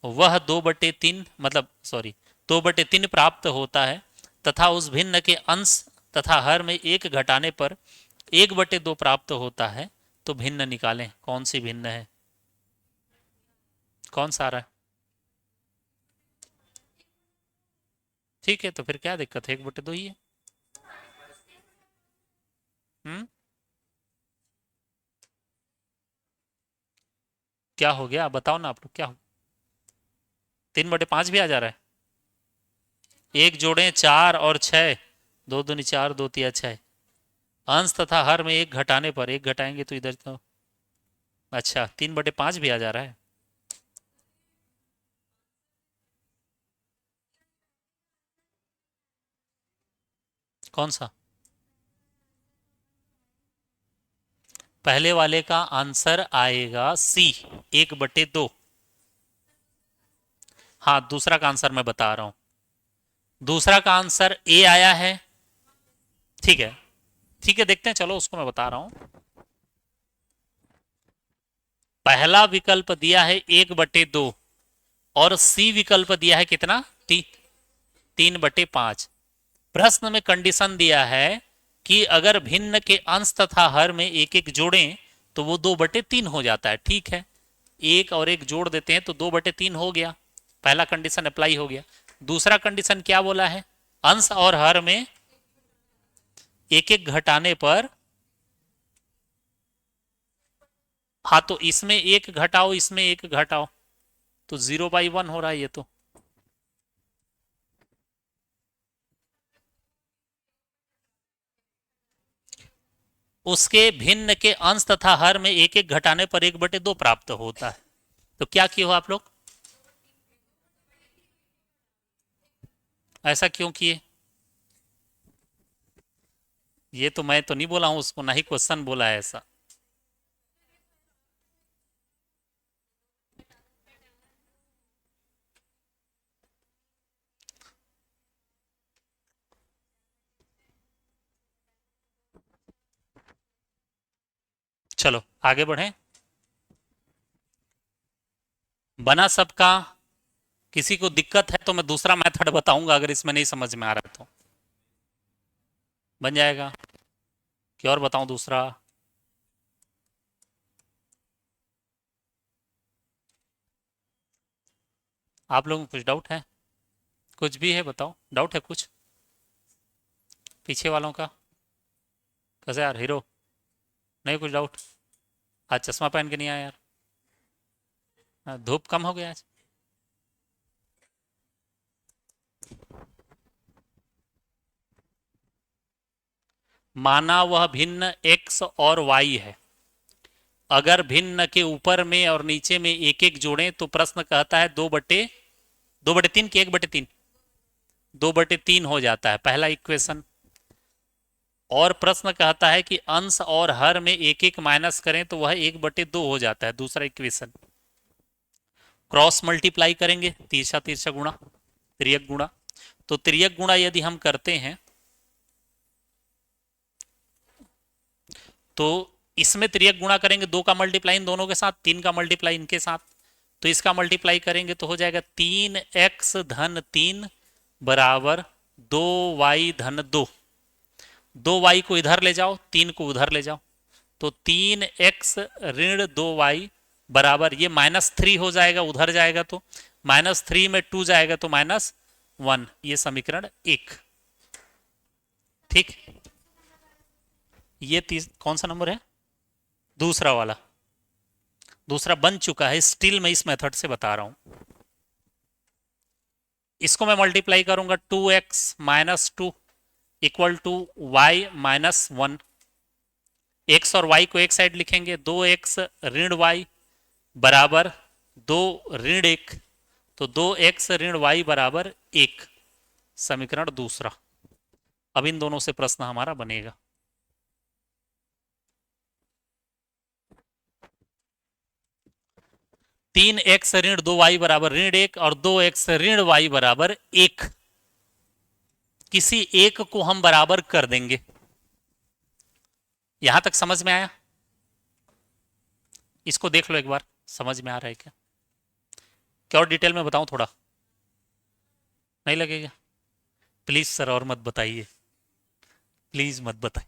वह 2/3, मतलब सॉरी, 2/3 प्राप्त होता है तथा उस भिन्न के अंश तथा हर में एक घटाने पर 1/2 प्राप्त होता है। तो भिन्न निकालें, कौन सी भिन्न है? कौन सा आ रहा है? ठीक है, तो फिर क्या दिक्कत है, 1/2 ही है। हम्म। क्या हो गया बताओ ना आप लोग, क्या हो? 3/5 भी आ जा रहा है। एक जोड़ें 4 और 6, दो दूनी 4, दो तिया 6। अंश तथा हर में एक घटाने पर, एक घटाएंगे तो इधर तो, अच्छा 3/5 भी आ जा रहा है। कौन सा? पहले वाले का आंसर आएगा सी, 1/2। हाँ, दूसरा का आंसर मैं बता रहा हूं। दूसरा का आंसर ए आया है। ठीक है, ठीक है, देखते हैं, चलो उसको मैं बता रहा हूं। पहला विकल्प दिया है 1/2 और सी विकल्प दिया है कितना? 3/5। प्रश्न में कंडीशन दिया है कि अगर भिन्न के अंश तथा हर में एक एक जोड़ें तो वो 2/3 हो जाता है। ठीक है, एक और एक जोड़ देते हैं तो 2/3 हो गया। पहला कंडीशन अप्लाई हो गया। दूसरा कंडीशन क्या बोला है? अंश और हर में एक एक घटाने पर, हाँ तो इसमें एक घटाओ, इसमें एक घटाओ, तो 0/1 हो रहा है ये तो। उसके भिन्न के अंश तथा हर में एक एक घटाने पर 1/2 प्राप्त होता है। तो क्या किए हो आप लोग? ऐसा क्यों किए? ये तो मैं तो नहीं बोला हूं उसको, ना ही क्वेश्चन बोला है ऐसा। चलो आगे बढ़ें। बना सबका। किसी को दिक्कत है तो मैं दूसरा मेथड बताऊंगा, अगर इसमें नहीं समझ में आ रहा है तो। बन जाएगा कि और बताऊं दूसरा? आप लोगों को कुछ डाउट है? कुछ भी है बताओ, डाउट है कुछ पीछे वालों का? कैसे यार हीरो, नहीं कुछ डाउट? आज चश्मा पहन के नहीं आया यार? हाँ, धूप कम हो गया आज। माना वह भिन्न x और y है। अगर भिन्न के ऊपर में और नीचे में एक एक जोड़ें तो प्रश्न कहता है 2/3 की 1/3, 2/3 हो जाता है पहला इक्वेशन। और प्रश्न कहता है कि अंश और हर में एक एक माइनस करें तो वह 1/2 हो जाता है दूसरा इक्वेशन। क्रॉस मल्टीप्लाई करेंगे, तिरछा तिरछा गुणा, तिर्यक गुणा। तो तिर्यक गुणा यदि हम करते हैं तो इसमें तिर्यक गुणा करेंगे, 2 का मल्टीप्लाई इन दोनों के साथ, 3 का मल्टीप्लाई इनके साथ, तो इसका मल्टीप्लाई करेंगे तो हो जाएगा 3x-3 बराबर 2y-2। 2y को इधर ले जाओ, 3 को उधर ले जाओ, तो 3x-2y बराबर, ये -3 हो जाएगा, उधर जाएगा तो -3 में 2 जाएगा तो -1। ये समीकरण 1। ठीक, ये कौन सा नंबर है? दूसरा वाला। दूसरा बन चुका है, स्टिल मैं इस मेथड से बता रहा हूं। इसको मैं मल्टीप्लाई करूंगा, 2x-2 equal to y-1। x और y को एक साइड लिखेंगे, 2x-y बराबर 2-1, तो 2x-y बराबर 1। समीकरण दूसरा। अब इन दोनों से प्रश्न हमारा बनेगा। 3x-2y बराबर 1 और 2x-y बराबर 1। किसी एक को हम बराबर कर देंगे। यहां तक समझ में आया? इसको देख लो एक बार, समझ में आ रहा है क्या? क्या और डिटेल में बताऊं थोड़ा? नहीं लगेगा? प्लीज सर और मत बताइए, प्लीज मत बताइए।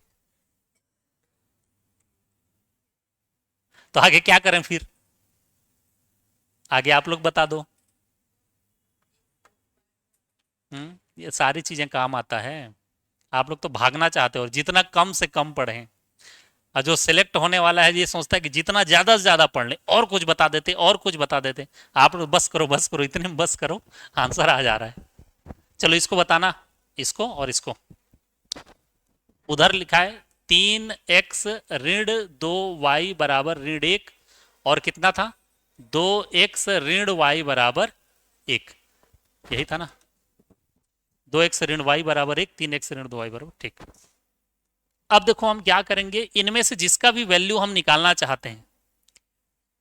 तो आगे क्या करें फिर? आगे आप लोग बता दो। ये सारी चीजें काम आता है। आप लोग तो भागना चाहते हो और जितना कम से कम पढ़ें। और जो सिलेक्ट होने वाला है ये सोचता है कि जितना ज्यादा से ज्यादा पढ़ ले, और कुछ बता देते और कुछ बता देते। आप लोग बस करो इतने में बस करो, आंसर आ जा रहा है। चलो इसको बताना, इसको और इसको। उधर लिखा है 3x ऋण 2y बराबर ऋण 1, और कितना था, 2x ऋण y बराबर 1, यही था ना, 2x ऋण y बराबर 1, 3x ऋण 2y बराबर, ठीक। अब देखो हम क्या करेंगे, इनमें से जिसका भी वैल्यू हम निकालना चाहते हैं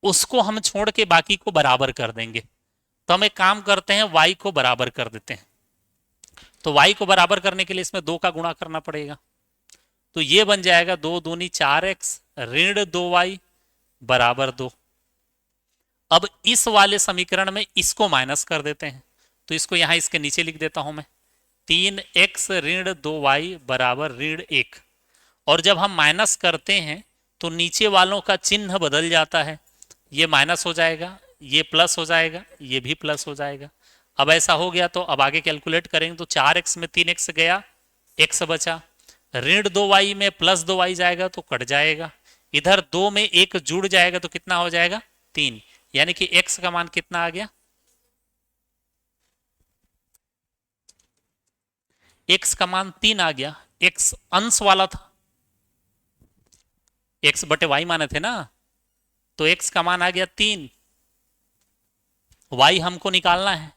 उसको हम छोड़ के बाकी को बराबर कर देंगे। तो हम एक काम करते हैं, y को बराबर कर देते हैं। तो y को बराबर करने के लिए इसमें 2 का गुणा करना पड़ेगा। तो ये बन जाएगा 2 दूनी 4x ऋण 2y बराबर 2। अब इस वाले समीकरण में इसको माइनस कर देते हैं, तो इसको यहां इसके नीचे लिख देता हूं मैं, 3x ऋण 2y बराबर ऋण 1। और जब हम माइनस करते हैं तो नीचे वालों का चिन्ह बदल जाता है, ये माइनस हो जाएगा, ये प्लस हो जाएगा, ये भी प्लस हो जाएगा। अब ऐसा हो गया तो अब आगे कैलकुलेट करेंगे तो 4x में 3x गया, x बचा, ऋण 2y में प्लस 2y जाएगा तो कट जाएगा, इधर 2 में 1 जुड़ जाएगा तो कितना हो जाएगा, 3। यानी कि x का मान कितना आ गया, x का मान 3 आ गया। x अंश वाला था, x बटे y माने थे ना, तो x का मान आ गया 3, y हमको निकालना है।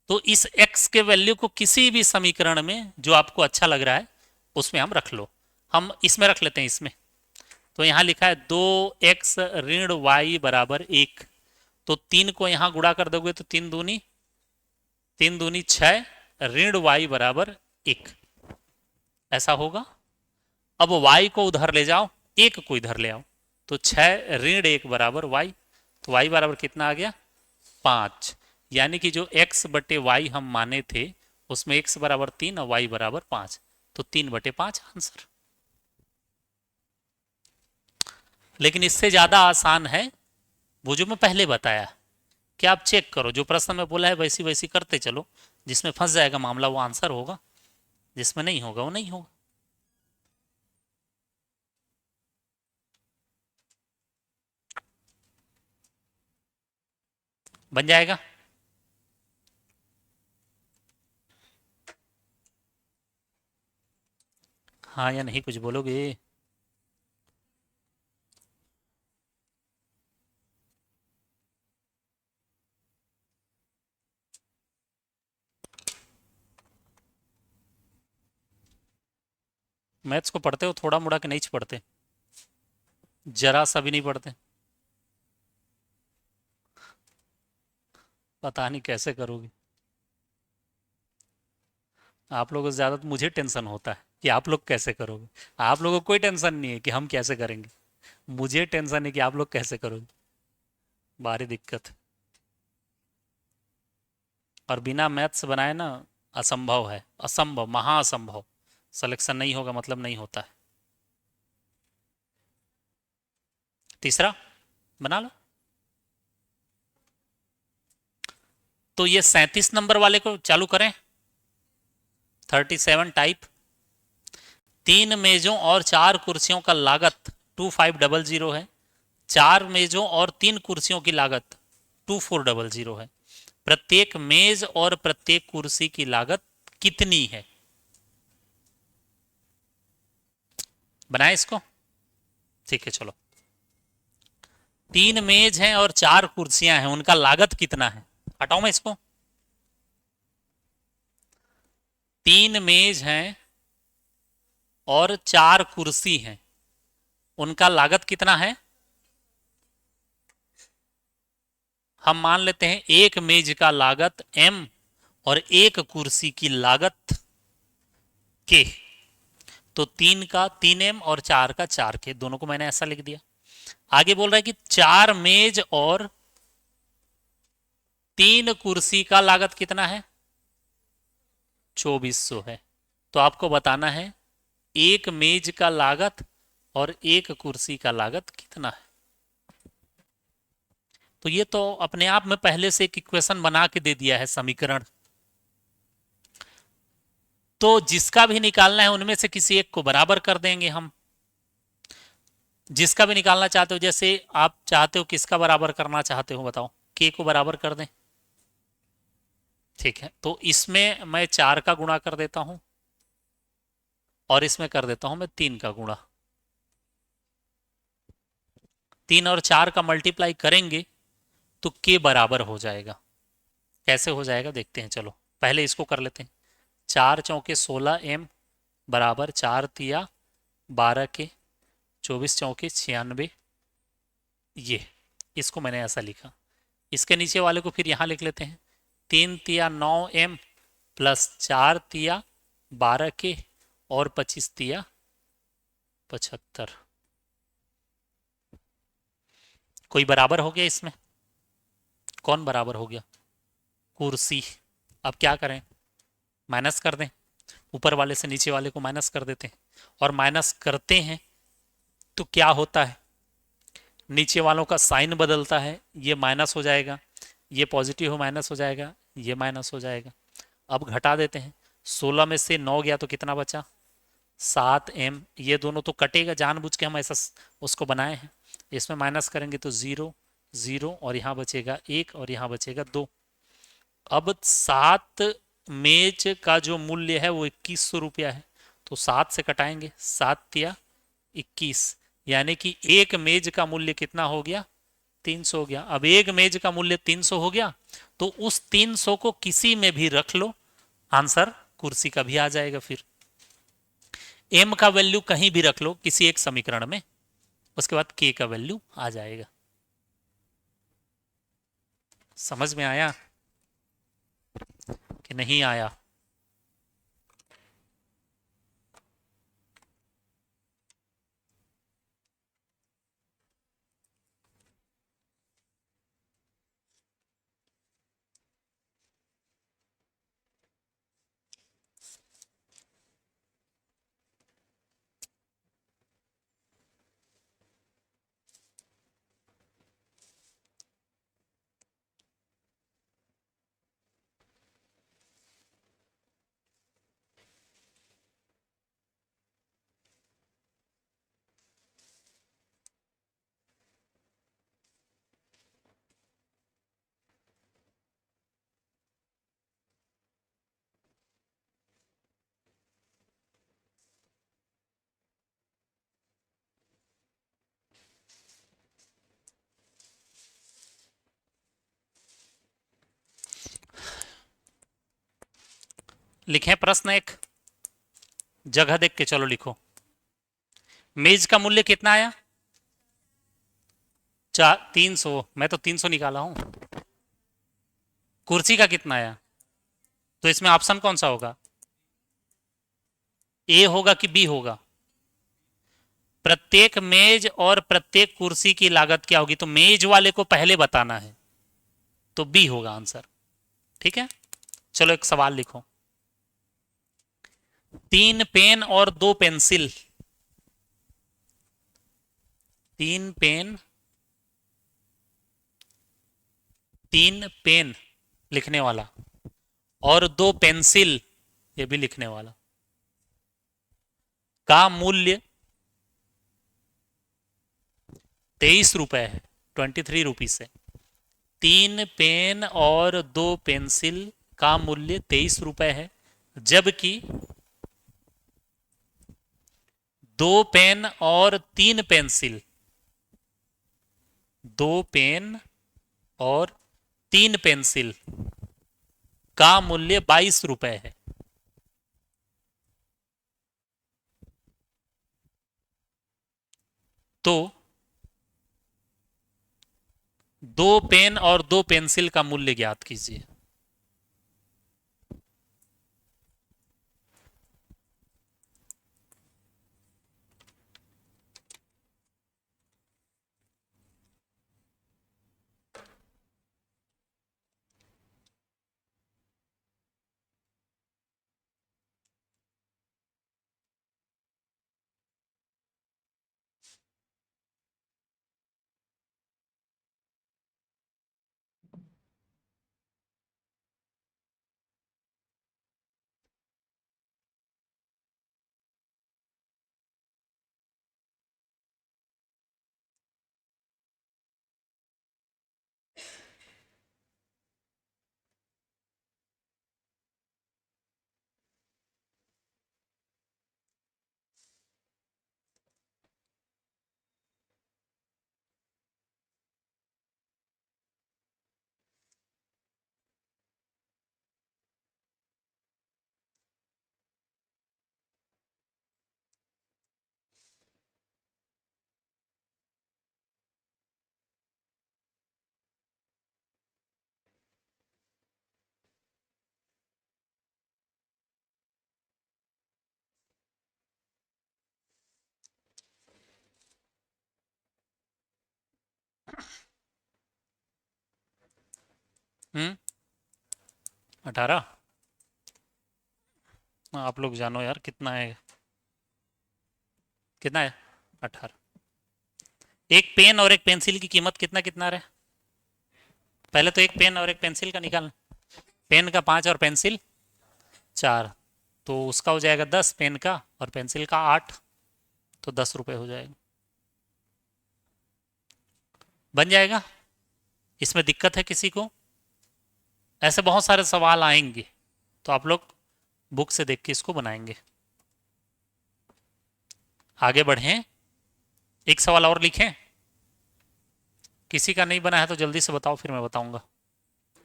तो इस x के वैल्यू को किसी भी समीकरण में जो आपको अच्छा लग रहा है उसमें हम रख लो। हम इसमें रख लेते हैं, इसमें तो यहां लिखा है 2x ऋण y बराबर 1, तो 3 को यहां गुणा कर दोगे तो 3 दूनी 6 ऋण y बराबर 1, ऐसा होगा। अब y को उधर ले जाओ, 1 को इधर ले आओ, तो 6 ऋण 1 बराबर y, तो y बराबर कितना आ गया, 5। यानी कि जो x बटे y हम माने थे उसमें x बराबर 3 और y बराबर 5, तो 3/5 आंसर। लेकिन इससे ज्यादा आसान है वो जो मैं पहले बताया, कि आप चेक करो, जो प्रश्न में बोला है वैसी वैसी करते चलो, जिसमें फंस जाएगा मामला वो आंसर होगा, जिसमें नहीं होगा वो नहीं होगा। बन जाएगा। हाँ या नहीं कुछ बोलोगे। मैथ्स को पढ़ते हो थोड़ा मोड़ा के नहीं पढ़ते, जरा सा भी नहीं पढ़ते, पता नहीं कैसे करोगे। आप लोगों से ज्यादा तो मुझे टेंशन होता है कि आप लोग कैसे करोगे। आप लोगों को कोई टेंशन नहीं है कि हम कैसे करेंगे, मुझे टेंशन है कि आप लोग कैसे करोगे, भारी दिक्कत। और बिना मैथ्स बनाए ना असंभव है, असंभव, महाअसंभव। सिलेक्शन नहीं होगा मतलब नहीं होता है। तीसरा बना लो। तो ये 37 नंबर वाले को चालू करें। 37 टाइप, 3 मेजों और 4 कुर्सियों का लागत 2500 है, 4 मेजों और 3 कुर्सियों की लागत 2400 है। प्रत्येक मेज और प्रत्येक कुर्सी की लागत कितनी है। बनाए इसको, ठीक है चलो। 3 मेज हैं और 4 कुर्सियां हैं, उनका लागत कितना है। हटाओ मैं इसको। 3 मेज हैं और 4 कुर्सी हैं, उनका लागत कितना है। हम मान लेते हैं एक मेज का लागत m और एक कुर्सी की लागत k, तो 3 का 3m और 4 का 4k, दोनों को मैंने ऐसा लिख दिया। आगे बोल रहा है कि 4 मेज और 3 कुर्सी का लागत कितना है, 2400 है। तो आपको बताना है एक मेज का लागत और एक कुर्सी का लागत कितना है। तो ये तो अपने आप में पहले से एक इक्वेशन बना के दे दिया है, समीकरण। तो जिसका भी निकालना है उनमें से किसी एक को बराबर कर देंगे हम। जिसका भी निकालना चाहते हो, जैसे आप चाहते हो किसका बराबर करना चाहते हो बताओ, के को बराबर कर दें। ठीक है, तो इसमें मैं 4 का गुणा कर देता हूं और इसमें कर देता हूं मैं 3 का गुणा। 3 और 4 का मल्टीप्लाई करेंगे तो के बराबर हो जाएगा। कैसे हो जाएगा देखते हैं, चलो पहले इसको कर लेते हैं। 4 चौके 16 m बराबर 4 तिया 12 के, 24 चौके 96। ये इसको मैंने ऐसा लिखा। इसके नीचे वाले को फिर यहां लिख लेते हैं। 3 तिया 9 m प्लस 4 तिया 12 के और 25 तिया 75। कोई बराबर हो गया इसमें? कौन बराबर हो गया? कुर्सी। अब क्या करें, माइनस कर दें। ऊपर वाले से नीचे वाले को माइनस कर देते हैं, और माइनस करते हैं तो क्या होता है, नीचे वालों का साइन बदलता है। ये माइनस हो जाएगा, ये पॉजिटिव हो माइनस हो जाएगा, ये माइनस हो जाएगा। अब घटा देते हैं। 16 में से 9 गया तो कितना बचा? 7 m। ये दोनों तो कटेगा, जानबूझ के हम ऐसा उसको बनाए हैं। इसमें माइनस करेंगे तो 0 0, और यहाँ बचेगा 1 और यहाँ बचेगा 2। अब 7 मेज का जो मूल्य है वो 2100 रुपया है, तो 7 से कटाएंगे। 7 तिया 21, यानी कि एक मेज का मूल्य कितना हो गया? 300 हो गया। अब एक मेज का मूल्य 300 हो गया, तो उस 300 को किसी में भी रख लो, आंसर कुर्सी का भी आ जाएगा। फिर एम का वैल्यू कहीं भी रख लो किसी एक समीकरण में, उसके बाद के का वैल्यू आ जाएगा। समझ में आया कि नहीं आया? लिखें प्रश्न एक, जगह देख के चलो लिखो। मेज का मूल्य कितना आया? 300। मैं तो 300 निकाला हूं। कुर्सी का कितना आया? तो इसमें ऑप्शन कौन सा होगा? ए होगा कि बी होगा? प्रत्येक मेज और प्रत्येक कुर्सी की लागत क्या होगी, तो मेज वाले को पहले बताना है, तो बी होगा आंसर। ठीक है, चलो एक सवाल लिखो। 3 पेन और 2 पेंसिल, 3 पेन 3 पेन लिखने वाला और 2 पेंसिल ये भी लिखने वाला का मूल्य 23 रुपए है, 23 रुपीज है। 3 पेन और 2 पेंसिल का मूल्य 23 रुपए है, जबकि 2 पेन और 3 पेंसिल, 2 पेन और 3 पेंसिल का मूल्य 22 रुपए है। तो 2 पेन और 2 पेंसिल का मूल्य ज्ञात कीजिए। हम्म। 18। आप लोग जानो यार कितना है, कितना है? 18। एक पेन और एक पेंसिल की कीमत कितना कितना रहे? पहले तो एक पेन और एक पेंसिल का निकालना। पेन का 5 और पेंसिल 4, तो उसका हो जाएगा 10 पेन का, और पेंसिल का 8, तो 10 रुपये हो जाएगा। बन जाएगा? इसमें दिक्कत है किसी को? ऐसे बहुत सारे सवाल आएंगे, तो आप लोग बुक से देख के इसको बनाएंगे। आगे बढ़ें, एक सवाल और लिखें। किसी का नहीं बना है तो जल्दी से बताओ, फिर मैं बताऊंगा।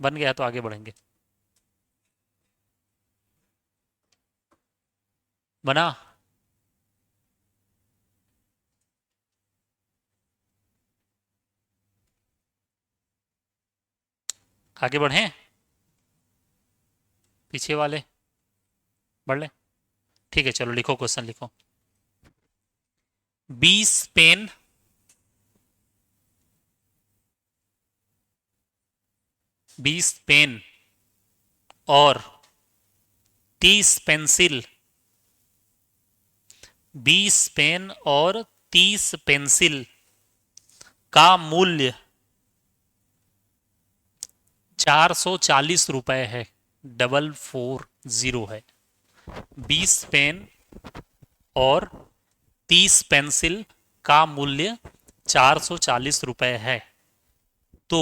बन गया है तो आगे बढ़ेंगे। बना? आगे बढ़ें, पीछे वाले बढ़ लें। ठीक है, चलो लिखो, क्वेश्चन लिखो। 20 पेन 20 पेन और 30 पेंसिल, 20 पेन और 30 पेंसिल का मूल्य 440 रुपए है। 440 है। 20 पेन और 30 पेंसिल का मूल्य 440 रुपए है। तो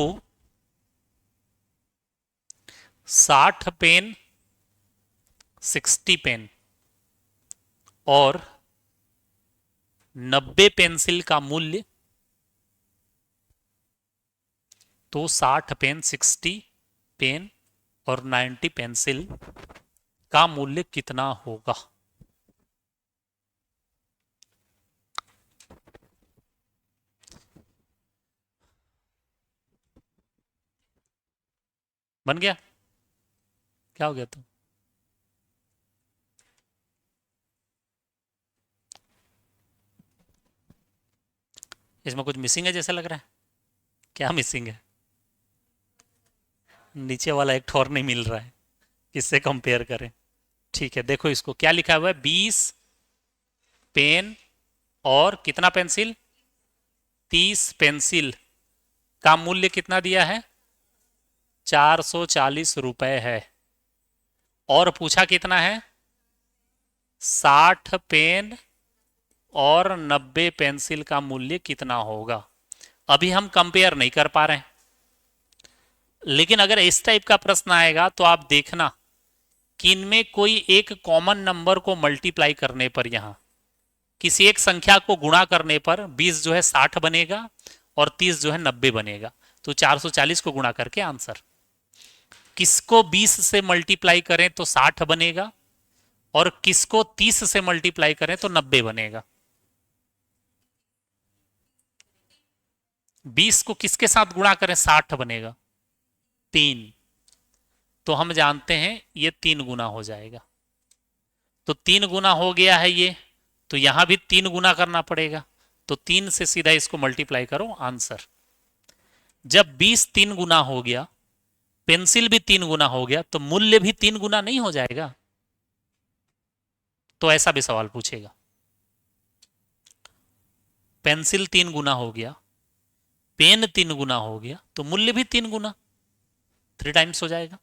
60 पेन, 60 पेन और 90 पेंसिल का मूल्य, तो 60 पेन, 60 पेन और 90 पेंसिल का मूल्य कितना होगा? बन गया? क्या हो गया? तो इसमें कुछ मिसिंग है जैसा लग रहा है। क्या मिसिंग है? नीचे वाला एक ठोर नहीं मिल रहा है, किससे कंपेयर करें? ठीक है, देखो इसको क्या लिखा हुआ है। 20 पेन और कितना पेंसिल? 30 पेंसिल का मूल्य कितना दिया है? 440 रुपए है। और पूछा कितना है? 60 पेन और 90 पेंसिल का मूल्य कितना होगा? अभी हम कंपेयर नहीं कर पा रहे हैं, लेकिन अगर इस टाइप का प्रश्न आएगा तो आप देखना कि इनमें कोई एक कॉमन नंबर को मल्टीप्लाई करने पर, यहां किसी एक संख्या को गुणा करने पर 20 जो है 60 बनेगा और 30 जो है 90 बनेगा। तो 440 को गुणा करके आंसर, किसको 20 से मल्टीप्लाई करें तो 60 बनेगा, और किसको 30 से मल्टीप्लाई करें तो 90 बनेगा। 20 को किसके साथ गुणा करें 60 बनेगा? 3। तो हम जानते हैं ये 3 गुना हो जाएगा। तो 3 गुना हो गया है ये, तो यहां भी 3 गुना करना पड़ेगा। तो 3 से सीधा इसको मल्टीप्लाई करो, आंसर। जब 20 3 गुना हो गया, पेंसिल भी 3 गुना हो गया, तो मूल्य भी 3 गुना नहीं हो जाएगा? तो ऐसा भी सवाल पूछेगा। पेंसिल 3 गुना हो गया, पेन 3 गुना हो गया, तो मूल्य भी 3 गुना, 3 टाइम्स हो जाएगा।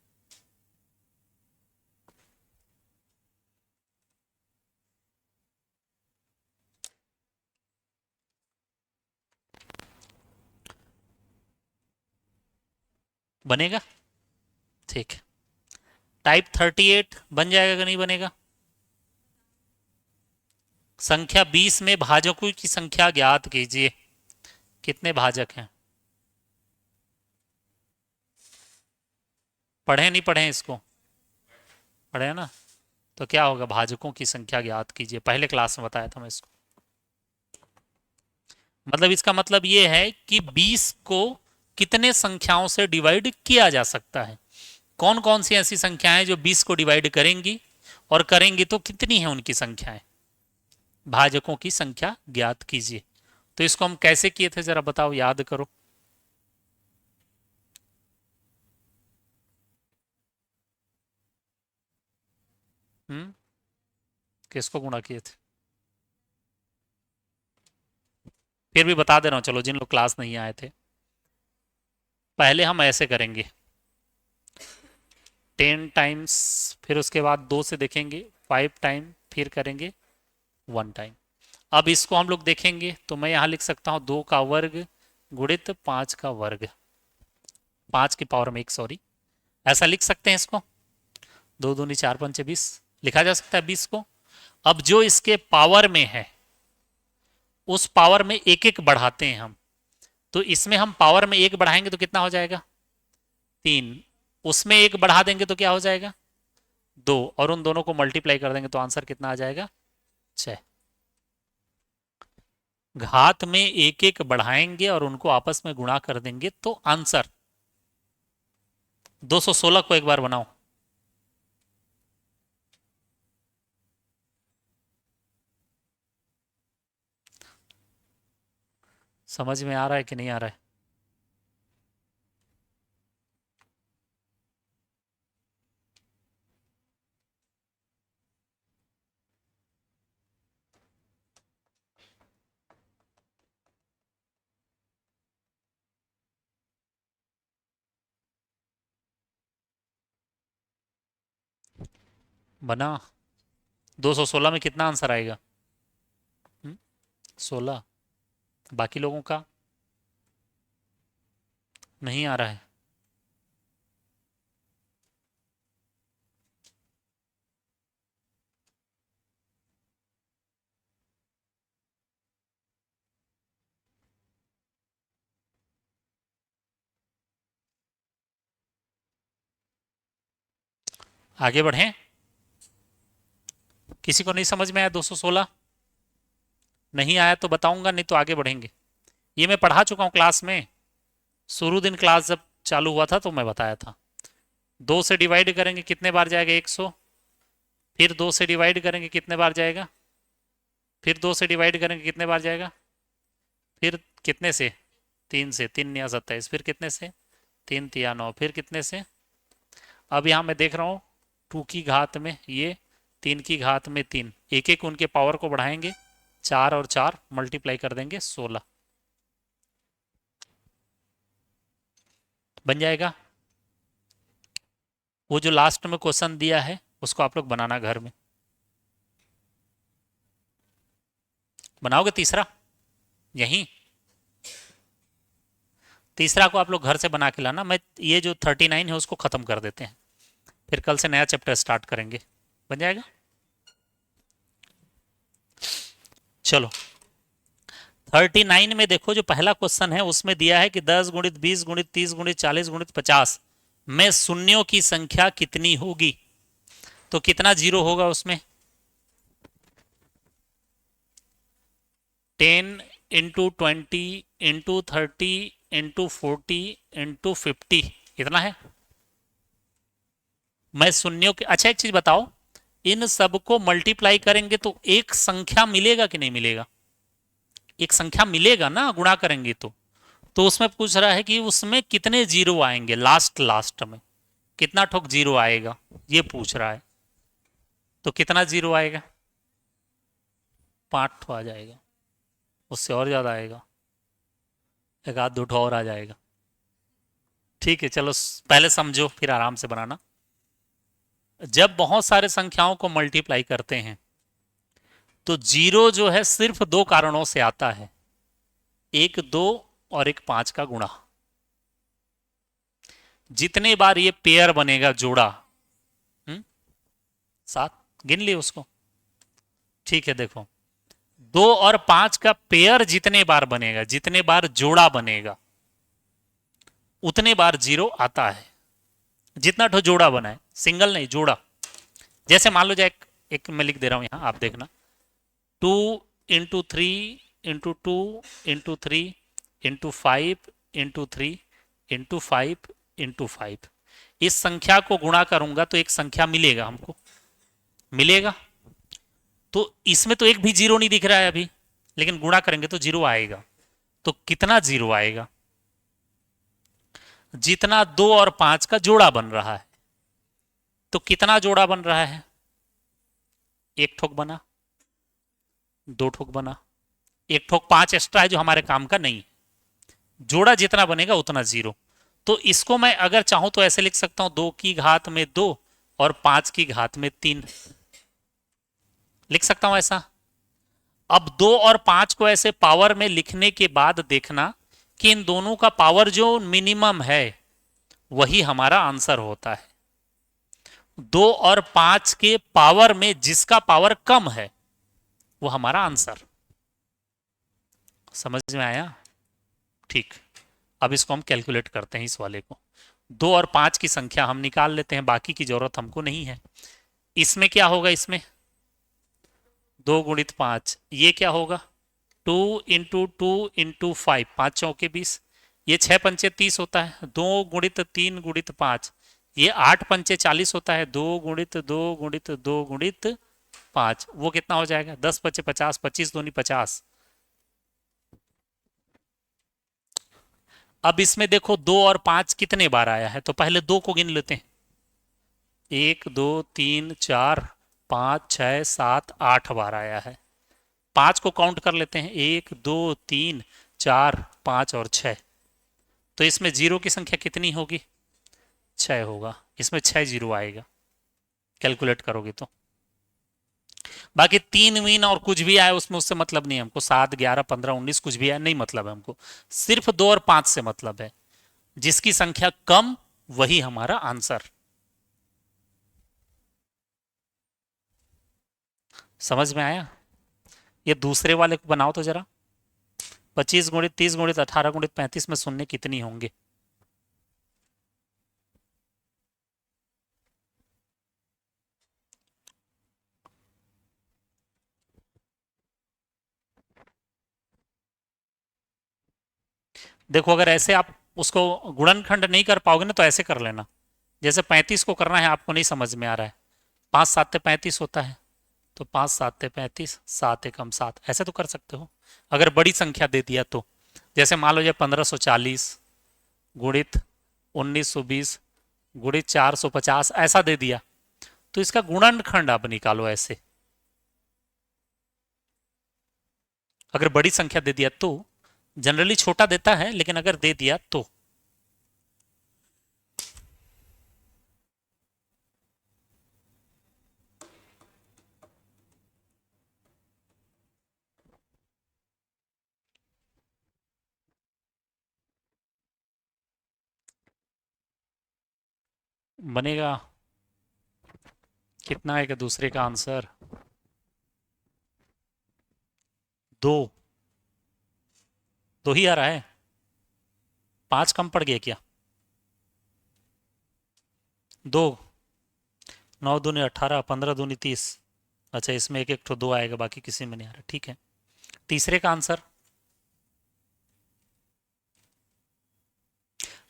बनेगा? ठीक है। टाइप 38 बन जाएगा कि नहीं बनेगा? संख्या 20 में भाजकों की संख्या ज्ञात कीजिए। कितने भाजक हैं? पढ़े नहीं पढ़े इसको? पढ़े ना? तो क्या होगा? भाजकों की संख्या ज्ञात कीजिए, पहले क्लास में बताया था मैं इसको। मतलब इसका मतलब ये है कि 20 को कितने संख्याओं से डिवाइड किया जा सकता है। कौन कौन सी ऐसी संख्याएं जो 20 को डिवाइड करेंगी, और करेंगी तो कितनी है उनकी संख्याएं। भाजकों की संख्या ज्ञात कीजिए। तो इसको हम कैसे किए थे, जरा बताओ, याद करो। किसको गुणा किए थे? फिर भी बता दे रहा हूँ, चलो जिन लोग क्लास नहीं आए थे। पहले हम ऐसे करेंगे 10 टाइम्स, फिर उसके बाद 2 से देखेंगे 5 टाइम, फिर करेंगे 1 टाइम। अब इसको हम लोग देखेंगे तो मैं यहाँ लिख सकता हूँ 2 का वर्ग गुणित 5 का वर्ग, 5 की पावर में 1, सॉरी, ऐसा लिख सकते हैं इसको। 2 दूनी 4 पंचे 20 लिखा जा सकता है 20 को। अब जो इसके पावर में है उस पावर में एक एक बढ़ाते हैं हम, तो इसमें हम पावर में 1 बढ़ाएंगे तो कितना हो जाएगा? 3। उसमें 1 बढ़ा देंगे तो क्या हो जाएगा? 2। और उन दोनों को मल्टीप्लाई कर देंगे तो आंसर कितना आ जाएगा? 6। घात में एक एक बढ़ाएंगे और उनको आपस में गुणा कर देंगे तो आंसर 216 को एक बार बनाओ। समझ में आ रहा है कि नहीं आ रहा है? बना। 216 में कितना आंसर आएगा? 16। बाकी लोगों का नहीं आ रहा है। आगे बढ़ें? किसी को नहीं समझ में आया 216? नहीं आया तो बताऊंगा, नहीं तो आगे बढ़ेंगे। ये मैं पढ़ा चुका हूं क्लास में, शुरू दिन क्लास जब चालू हुआ था तो मैं बताया था। 2 से डिवाइड करेंगे कितने बार जाएगा? 100। फिर 2 से डिवाइड करेंगे कितने बार जाएगा? फिर 2 से डिवाइड करेंगे कितने बार जाएगा? फिर कितने से? 3 से। 3 या 27। फिर कितने से? 3 तिया 9। फिर कितने से? अब यहाँ मैं देख रहा हूँ 2 की घात में ये, 3 की घात में 3, एक एक उनके पावर को बढ़ाएंगे, 4 और 4 मल्टीप्लाई कर देंगे 16 बन जाएगा। वो जो लास्ट में क्वेश्चन दिया है उसको आप लोग बनाना घर में। बनाओगे तीसरा? यहीं तीसरा को आप लोग घर से बना के लाना। मैं ये जो 39 है उसको खत्म कर देते हैं, फिर कल से नया चैप्टर स्टार्ट करेंगे। बन जाएगा? चलो 39 में देखो जो पहला क्वेश्चन है उसमें दिया है कि 10 गुणित 20 गुणित 30 गुणित 40 गुणित 50 में शून्यों की संख्या कितनी होगी? तो कितना जीरो होगा उसमें? 10 इंटू 20 इंटू 30 इंटू 40 इंटू 50, इतना है। मैं शून्यों के, अच्छा एक चीज बताओ, इन सबको मल्टीप्लाई करेंगे तो एक संख्या मिलेगा कि नहीं मिलेगा? एक संख्या मिलेगा ना, गुणा करेंगे तो उसमें पूछ रहा है कि उसमें कितने जीरो आएंगे, लास्ट लास्ट में कितना ठोक जीरो आएगा, ये पूछ रहा है। तो कितना जीरो आएगा? 5 ठो आ जाएगा, उससे और ज्यादा आएगा, एक आध 2 ठो और आ जाएगा। ठीक है, चलो पहले समझो फिर आराम से बनाना। जब बहुत सारे संख्याओं को मल्टीप्लाई करते हैं तो जीरो जो है सिर्फ 2 कारणों से आता है, एक 2 और एक 5 का गुणा। जितने बार ये पेयर बनेगा जोड़ा, 7 गिन लिए उसको। ठीक है, देखो 2 और 5 का पेयर जितने बार बनेगा, जितने बार जोड़ा बनेगा उतने बार जीरो आता है। जितना ठो जोड़ा बना है, सिंगल नहीं जोड़ा। जैसे मान लो जाए एक मैं लिख दे रहा हूं यहां, आप देखना 2 into 3 into 2 into 3 into 5 into 3 into 5 into 5। इस संख्या को गुणा करूंगा तो एक संख्या मिलेगा हमको, मिलेगा। तो इसमें तो एक भी जीरो नहीं दिख रहा है अभी, लेकिन गुणा करेंगे तो जीरो आएगा। तो कितना जीरो आएगा? जितना 2 और 5 का जोड़ा बन रहा है। तो कितना जोड़ा बन रहा है? एक ठोक बना, दो ठोक बना, एक ठोक 5 एक्स्ट्रा है जो हमारे काम का नहीं, जोड़ा जितना बनेगा उतना 0। तो इसको मैं अगर चाहूं तो ऐसे लिख सकता हूं 2 की घात में 2 और 5 की घात में 3, लिख सकता हूं ऐसा। अब 2 और 5 को ऐसे पावर में लिखने के बाद देखना कि इन दोनों का पावर जो मिनिमम है वही हमारा आंसर होता है। 2 और 5 के पावर में जिसका पावर कम है वो हमारा आंसर। समझ में आया? ठीक। अब इसको हम कैलकुलेट करते हैं, इस वाले को। 2 और 5 की संख्या हम निकाल लेते हैं, बाकी की जरूरत हमको नहीं है। इसमें क्या होगा, इसमें 2 गुणित 5, ये क्या होगा 2 × 2 × 5, 5 चौके 20, ये 6 पंचे 30 होता है। 2 गुणित 3 गुणित 5, ये 8 पंचे 40 होता है। 2 गुणित 2 गुणित 2 गुणित 5, वो कितना हो जाएगा 10 पचे 50, 25 दूनी 50। अब इसमें देखो 2 और 5 कितने बार आया है, तो पहले 2 को गिन लेते हैं। 1 2 3 4 5 6 7 8 बार आया है। 5 को काउंट कर लेते हैं, 1 2 3 4 5 और 6। तो इसमें जीरो की संख्या कितनी होगी, 6 होगा। इसमें 6 जीरो आएगा कैलकुलेट करोगे तो। बाकी 3 मीन और कुछ भी आए उसमें उससे मतलब नहीं है हमको। 7 11 15 19 कुछ भी आए नहीं मतलब है हमको, सिर्फ 2 और 5 से मतलब है। जिसकी संख्या कम वही हमारा आंसर। समझ में आया? ये दूसरे वाले को बनाओ तो जरा। 25 गुणित 30 गुणित 18 गुणित 35 में शून्य कितनी होंगे? देखो अगर ऐसे आप उसको गुणनखंड नहीं कर पाओगे ना तो ऐसे कर लेना। जैसे 35 को करना है आपको नहीं समझ में आ रहा है, 5 7 35 होता है, तो 5 7 35, 7 एकम 7, ऐसे तो कर सकते हो अगर बड़ी संख्या दे दिया तो। जैसे मान लो ये 1540 गुणित 1920 गुणित 450 ऐसा दे दिया, तो इसका गुणनखंड आप निकालो ऐसे। अगर बड़ी संख्या दे दिया तो, जनरली छोटा देता है लेकिन अगर दे दिया तो। बनेगा कितना आएगा दूसरे का आंसर? 2। 2 ही आ रहा है, 5 कम पड़ गया क्या? 2 9 दूनी 18 15 दूनी 30। अच्छा इसमें एक एक तो 2 आएगा, बाकी किसी में नहीं आ रहा। ठीक है, तीसरे का आंसर।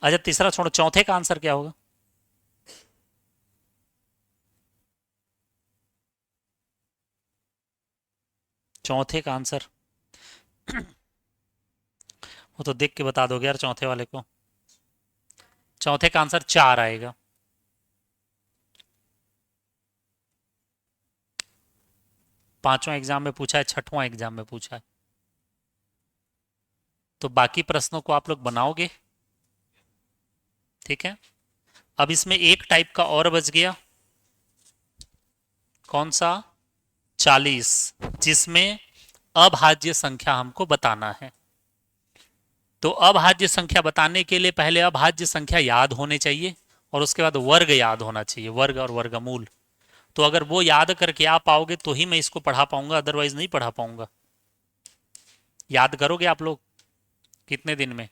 अच्छा तीसरा छोड़ो, चौथे का आंसर क्या होगा? चौथे का आंसर वो तो देख के बता दोगे यार चौथे वाले को। चौथे का आंसर 4 आएगा। पांचवा एग्जाम में पूछा है, छठवां एग्जाम में पूछा है। तो बाकी प्रश्नों को आप लोग बनाओगे, ठीक है। अब इसमें एक टाइप का और बच गया, कौन सा? 40, जिसमें अभाज्य संख्या हमको बताना है। तो अभाज्य संख्या बताने के लिए पहले अभाज्य संख्या याद होने चाहिए और उसके बाद वर्ग याद होना चाहिए, वर्ग और वर्गमूल। तो अगर वो याद करके आ पाओगे तो ही मैं इसको पढ़ा पाऊंगा, अदरवाइज नहीं पढ़ा पाऊंगा। याद करोगे आप लोग कितने दिन में?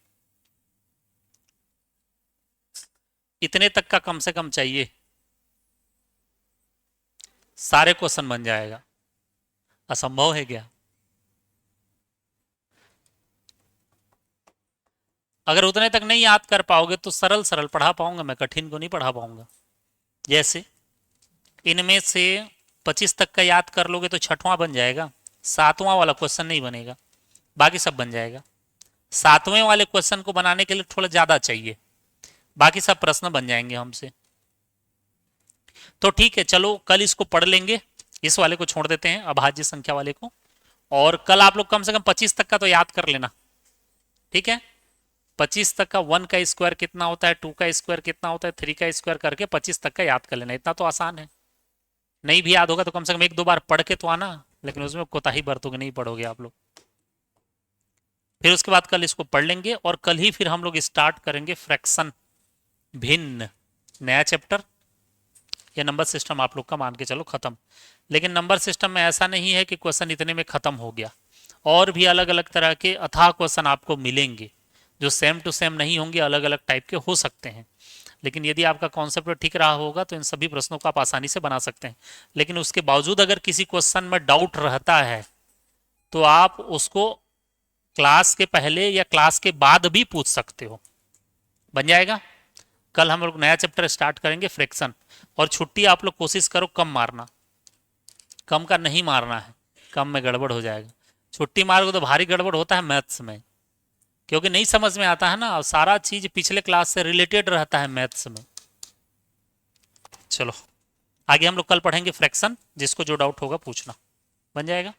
इतने तक का कम से कम चाहिए, सारे क्वेश्चन बन जाएगा। असंभव है क्या? अगर उतने तक नहीं याद कर पाओगे तो सरल सरल पढ़ा पाऊंगा मैं, कठिन को नहीं पढ़ा पाऊंगा। जैसे इनमें से 25 तक का याद कर लोगे तो छठवां बन जाएगा, सातवां वाला क्वेश्चन नहीं बनेगा, बाकी सब बन जाएगा। सातवें वाले क्वेश्चन को बनाने के लिए थोड़ा ज्यादा चाहिए, बाकी सब प्रश्न बन जाएंगे हमसे। तो ठीक है चलो कल इसको पढ़ लेंगे, इस वाले को छोड़ देते हैं, अभाज्य संख्या वाले को। और कल आप लोग कम से कम 25 तक का तो याद कर लेना, ठीक है। 25 तक का 1 का स्क्वायर कितना होता है, 2 का स्क्वायर कितना होता है, 3 का स्क्वायर करके 25 तक का याद कर लेना, इतना तो आसान है। नहीं भी याद होगा तो कम से कम एक दो बार पढ़ के तो आना, लेकिन उसमें कोताही बरतोगे, नहीं पढ़ोगे आप लोग। फिर उसके बाद कल इसको पढ़ लेंगे और कल ही फिर हम लोग स्टार्ट करेंगे फ्रैक्शन, भिन्न, नया चैप्टर। या नंबर सिस्टम आप लोग का मान के चलो खत्म। लेकिन नंबर सिस्टम में ऐसा नहीं है कि क्वेश्चन इतने में खत्म हो गया, और भी अलग अलग तरह के अथाह क्वेश्चन आपको मिलेंगे जो सेम टू सेम नहीं होंगे, अलग अलग टाइप के हो सकते हैं। लेकिन यदि आपका कॉन्सेप्ट ठीक रहा होगा तो इन सभी प्रश्नों को आप आसानी से बना सकते हैं। लेकिन उसके बावजूद अगर किसी क्वेश्चन में डाउट रहता है तो आप उसको क्लास के पहले या क्लास के बाद भी पूछ सकते हो, बन जाएगा। कल हम लोग नया चैप्टर स्टार्ट करेंगे फ्रैक्शन। और छुट्टी आप लोग कोशिश करो कम मारना, कम का नहीं मारना है, कम में गड़बड़ हो जाएगा। छुट्टी मारोगे तो भारी गड़बड़ होता है मैथ्स में, क्योंकि नहीं समझ में आता है ना, और सारा चीज पिछले क्लास से रिलेटेड रहता है मैथ्स में। चलो आगे हम लोग कल पढ़ेंगे फ्रैक्शन, जिसको जो डाउट होगा पूछना, बन जाएगा।